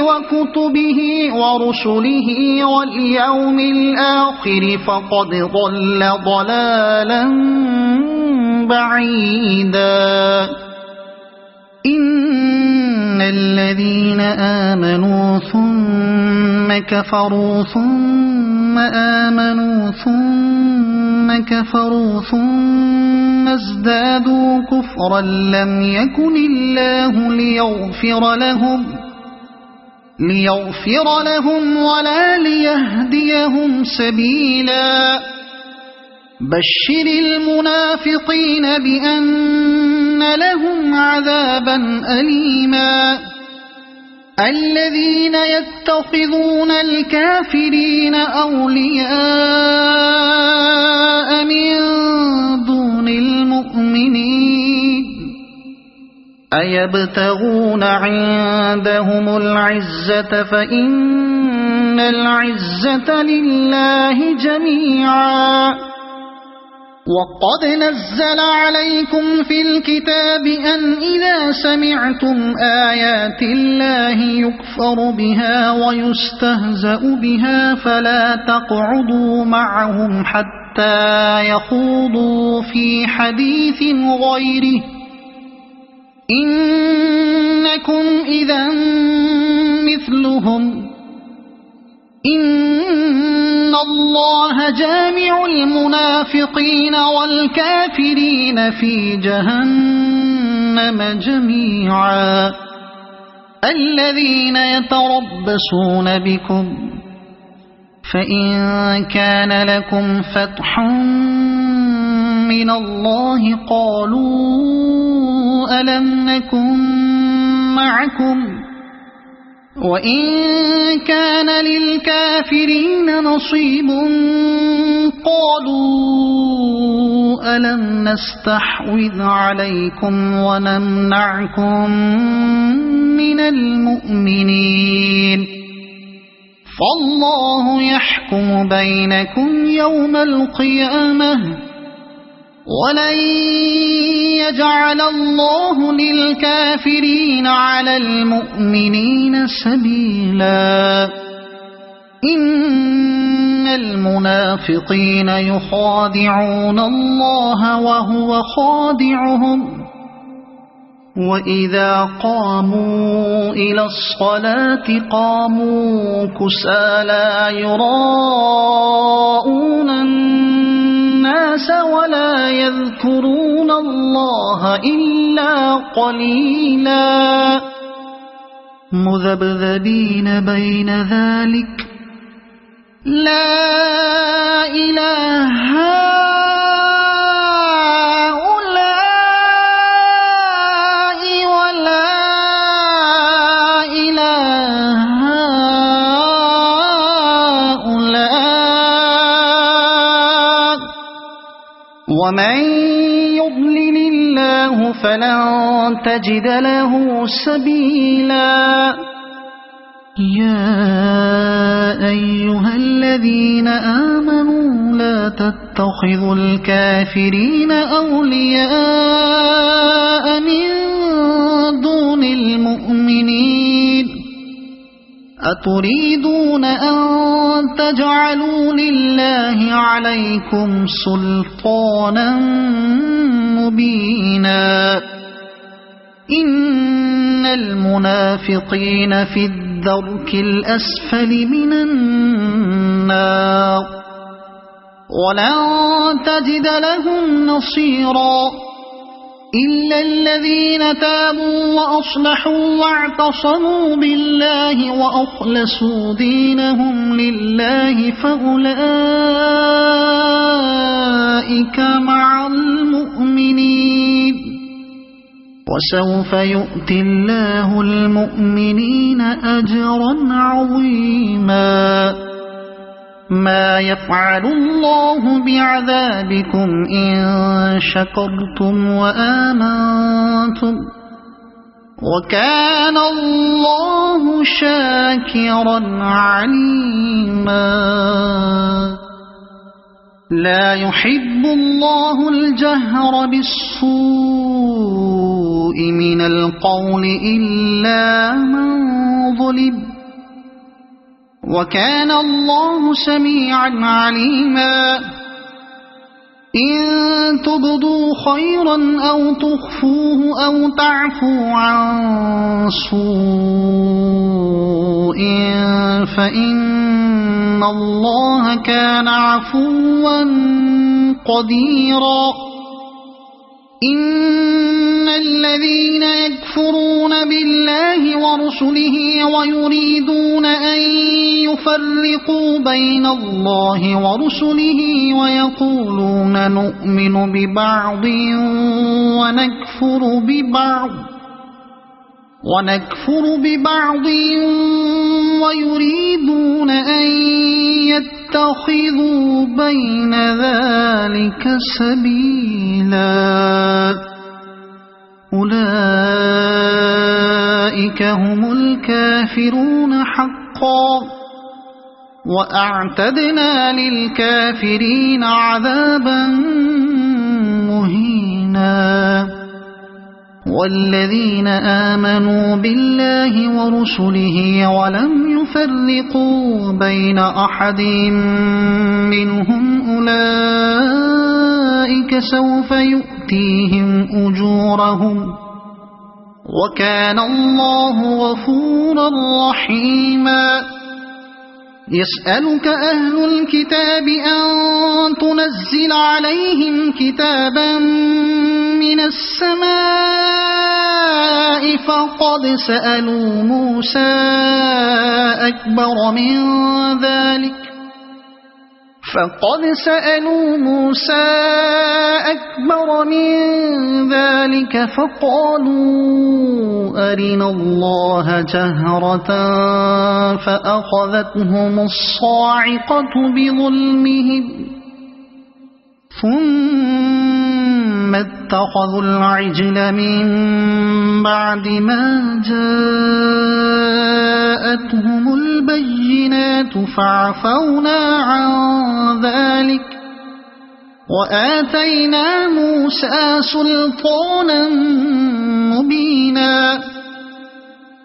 وكتبه ورسله واليوم الآخر فقد ضل ضلالا بعيدا. إن الذين آمنوا ثم كفروا ثم آمنوا ثم كفروا ثم ازدادوا كفرا لم يكن الله ليغفر لهم ولا ليهديهم سبيلا بشر المنافقين بأن لهم عذابا أليما الذين يتخذون الكافرين أولياء من دون المؤمنين أيبتغون عندهم العزة فإن العزة لله جميعا وقد نزل عليكم في الكتاب أن إذا سمعتم آيات الله يكفر بها ويستهزأ بها فلا تقعدوا معهم حتى يخوضوا في حديث غيره إنكم إذا مثلهم إن الله جامع المنافقين والكافرين في جهنم جميعا الذين يتربصون بكم فإن كان لكم فتح من الله قالوا ألم نكن معكم وإن كان للكافرين نصيب قالوا ألم نستحوذ عليكم ونمنعكم من المؤمنين فالله يحكم بينكم يوم القيامة ولن يجعل الله للكافرين على المؤمنين سبيلا إن المنافقين يخادعون الله وهو خادعهم وإذا قاموا إلى الصلاة قاموا كسالى يراءون الناس ولا يذكرون الله إلا قليلا مذبذبين بين ذلك لا إله هؤلاء ولا إله هؤلاء ومن يضلل الله فلن تجد له سبيلا يا أيها الذين آمنوا لا تتخذوا الكافرين أولياء من دون المؤمنين أتريدون أن تجعلوا لله عليكم سلطانا مبينا إن المنافقين في الدرك الأسفل من النار ولن تجد لهم نصيرا إلا الذين تابوا وأصلحوا واعتصموا بالله وأخلصوا دينهم لله فأولئك مع المؤمنين وسوف يؤتي الله المؤمنين أجرا عظيما ما يفعل الله بعذابكم إن شكرتم وآمنتم وكان الله شاكرا عليما لا يحب الله الجهر بالسوء من القول إلا من ظلم وكان الله سميعا عليما إن تبدوا خيرا أو تخفوه أو تعفوا عن سوء فإن الله كان عفوا قديرا إن الذين يكفرون بالله ورسله ويريدون أن يفرقوا بين الله ورسله ويقولون نؤمن ببعض ونكفر ببعض ويريدون أن يتخذوا بين ذلك سبيلا أولئك هم الكافرون حقا وأعتدنا للكافرين عذابا مهينا والذين آمنوا بالله ورسله ولم يفرقوا بين أحد منهم أولئك سوف يؤتيهم أجورهم وكان الله غفورا رحيما يسألك أهل الكتاب أن تنزل عليهم كتابا من السماء فقد سألوا موسى أكبر من ذلك فقالوا أرنا الله جهرة فأخذتهم الصاعقة بظلمهم ثم اتخذوا العجل من بعد ما جاءتهم البينات فعفونا عن ذلك وآتينا موسى سلطانا مبينا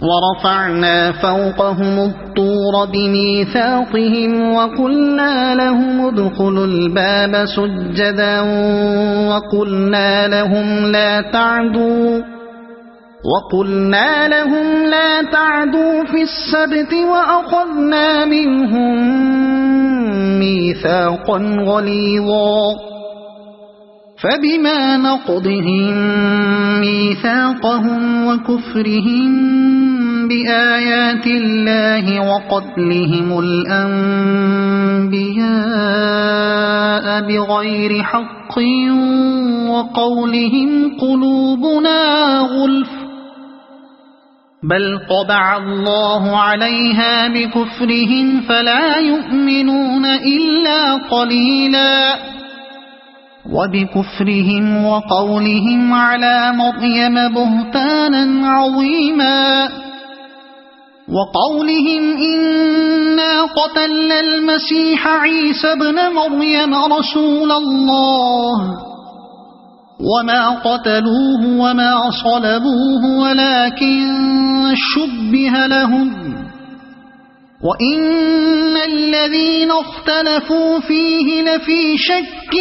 ورفعنا فوقهم الطور بميثاقهم وقلنا لهم ادخلوا الباب سجدا وقلنا لهم لا تعدوا في السبت وأخذنا منهم ميثاقا غليظا فبما نقضهم ميثاقهم وكفرهم بآيات الله وقتلهم الأنبياء بغير حق وقولهم قلوبنا غلف بل طبع الله عليها بكفرهم فلا يؤمنون إلا قليلا وبكفرهم وقولهم على مريم بهتانا عظيما وقولهم إنا قتلنا المسيح عيسى ابن مريم رسول الله وما قتلوه وما صلبوه ولكن شبه لهم وإن الذين اختلفوا فيه لفي شك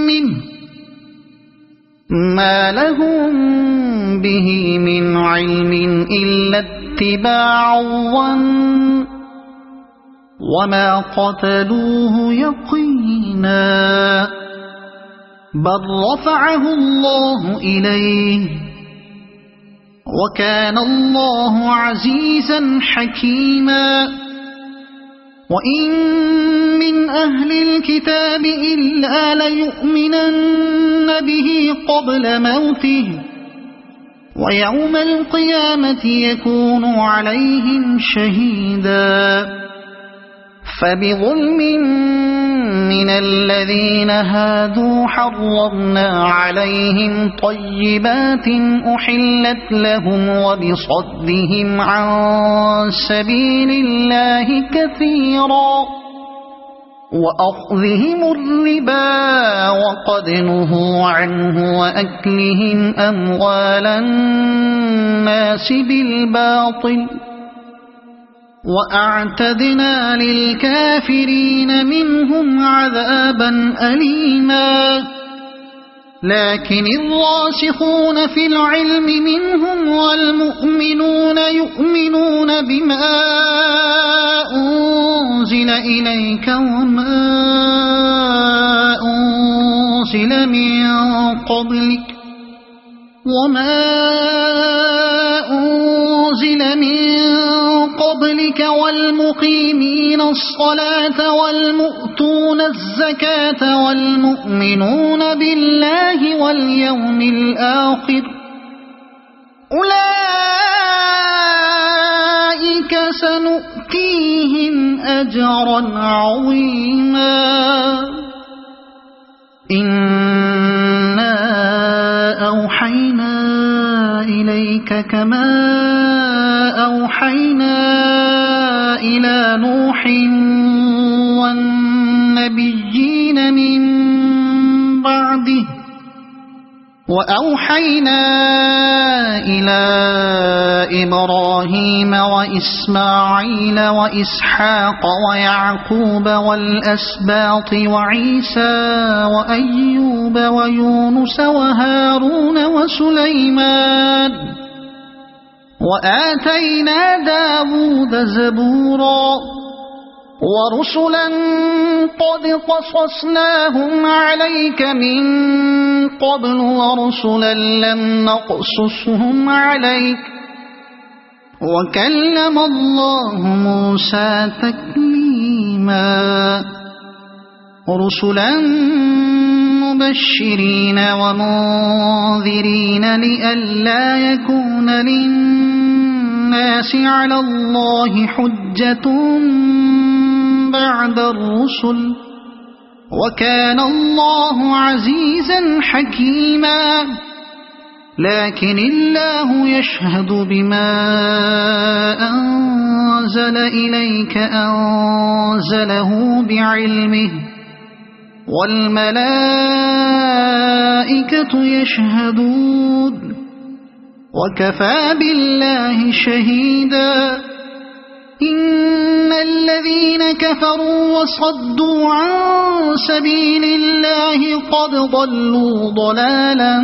منه ما لهم به من علم إلا اتباع الظن وما قتلوه يقينا بل رفعه الله إليه وكان الله عزيزا حكيما وإن من أهل الكتاب إلا ليؤمنن به قبل موته ويوم القيامة يكون عليهم شهيدا فبظلم من الذين هادوا حرمنا عليهم طيبات أحلت لهم وبصدهم عن سبيل الله كثيرا وأخذهم الربا وقد نهوا عنه وأكلهم أموال الناس بالباطل وأعتدنا للكافرين منهم عذابا أليما لكن الراسخون في العلم منهم والمؤمنون يؤمنون بما أنزل إليك وما أنزل من قبلك والمقيمين الصلاة والمؤتون الزكاة والمؤمنون بالله واليوم الآخر أولئك سنؤتيهم أجرا عظيما إنا أوحينا إليك كما أوحينا إلى نوح والنبيين من بعده وأوحينا إلى إبراهيم وإسماعيل وإسحاق ويعقوب والأسباط وعيسى وأيوب ويونس وهارون وسليمان وآتينا داود زبورا ورسلا قد قصصناهم عليك من قبل ورسلا لم نقصصهم عليك وكلم الله موسى تكليما رسلا مبشرين ومنذرين لئلا يكون للناس على الله حجة بعد الرسل وكان الله عزيزا حكيما لكن الله يشهد بما أنزل إليك أنزله بعلمه والملائكة يشهدون وكفى بالله شهيدا إن الذين كفروا وصدوا عن سبيل الله قد ضلوا ضلالا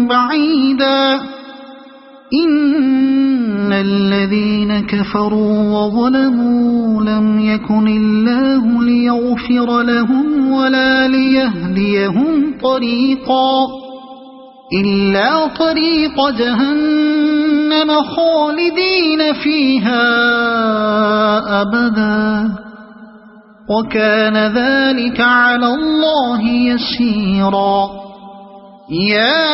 بعيدا إن الذين كفروا وظلموا لم يكن الله ليغفر لهم ولا ليهديهم طريقا إلا طريق جهنم خالدين فيها أبدا وكان ذلك على الله يسيرا يا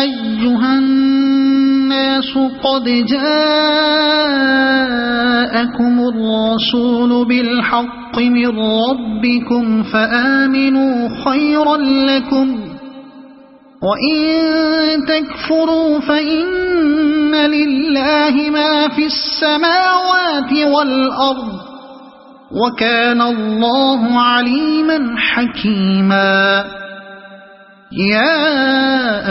أيها الناس قد جاءكم الرسول بالحق من ربكم فآمنوا خيرا لكم وإن تكفروا فإن لله ما في السماوات والأرض وكان الله عليما حكيما يا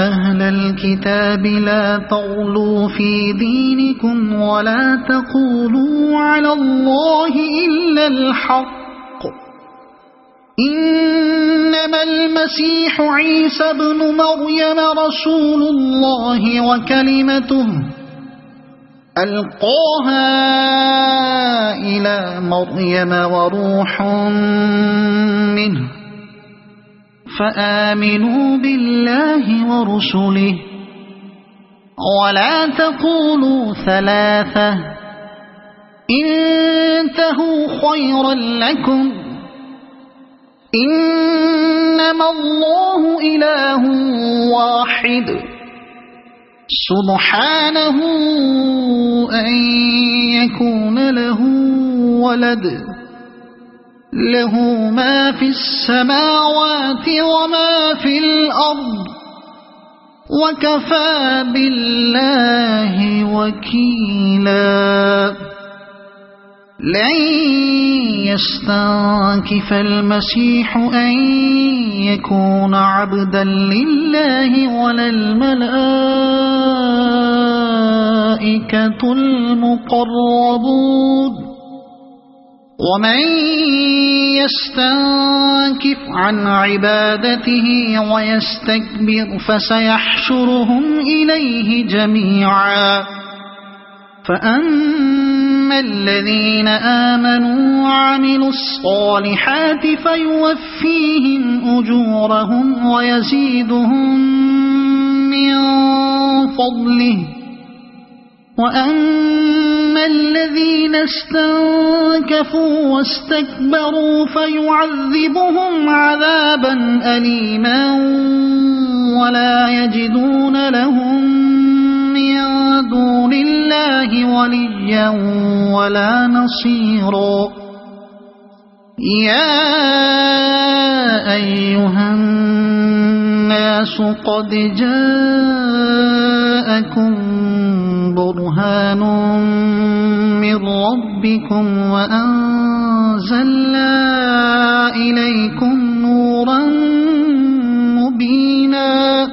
أهل الكتاب لا تغلوا في دينكم ولا تقولوا على الله إلا الحق إنما المسيح عيسى ابن مريم رسول الله وكلمته ألقاها إلى مريم وروح منه فآمنوا بالله ورسله ولا تقولوا ثلاثة انتهوا خيرا لكم إنما الله إله واحد سبحانه أن يكون له ولد له ما في السماوات وما في الأرض وكفى بالله وكيلا لن يستنكف المسيح أن يكون عبدا لله ولا الملائكة المقربون ومن يستنكف عن عبادته ويستكبر فسيحشرهم إليه جميعا فأما الذين آمنوا وعملوا الصالحات فيوفيهم أجورهم ويزيدهم من فضله وأما الذين استنكفوا واستكبروا فيعذبهم عذابا أليما ولا يجدون لهم من دون الله وليا ولا نصيرا يا أيها الناس قد جاءكم برهان من ربكم وأنزلنا إليكم نورا مبينا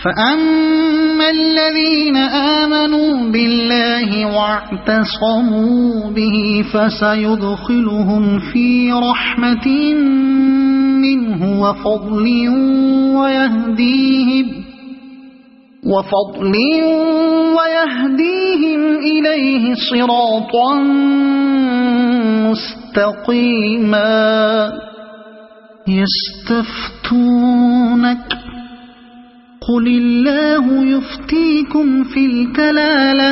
فأما الذين آمنوا بالله واعتصموا به فسيدخلهم في رحمة منه وفضل ويهديهم إليه صراطا مستقيما يستفتونك قل الله يفتيكم في الكلالة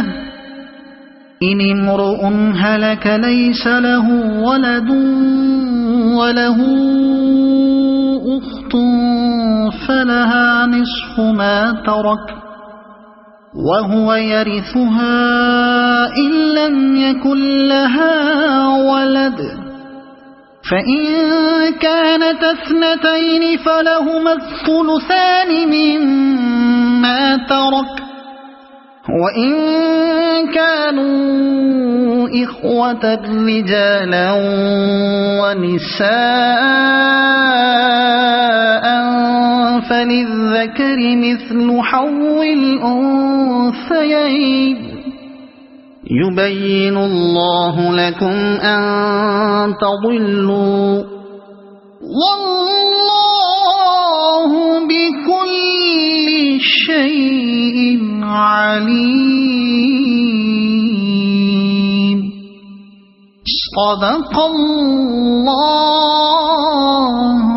إن امرؤ هلك ليس له ولد وله أخت فلها نصف ما ترك وهو يرثها إن لم يكن لها ولد فإن كانت اثنتين فلهما الثلثان مما ترك وإن كانوا إخوة رجالا ونساء فللذكر مثل حظ الأنثيين يبين الله لكم أن تضلوا والله بكل شيء عليم صدق الله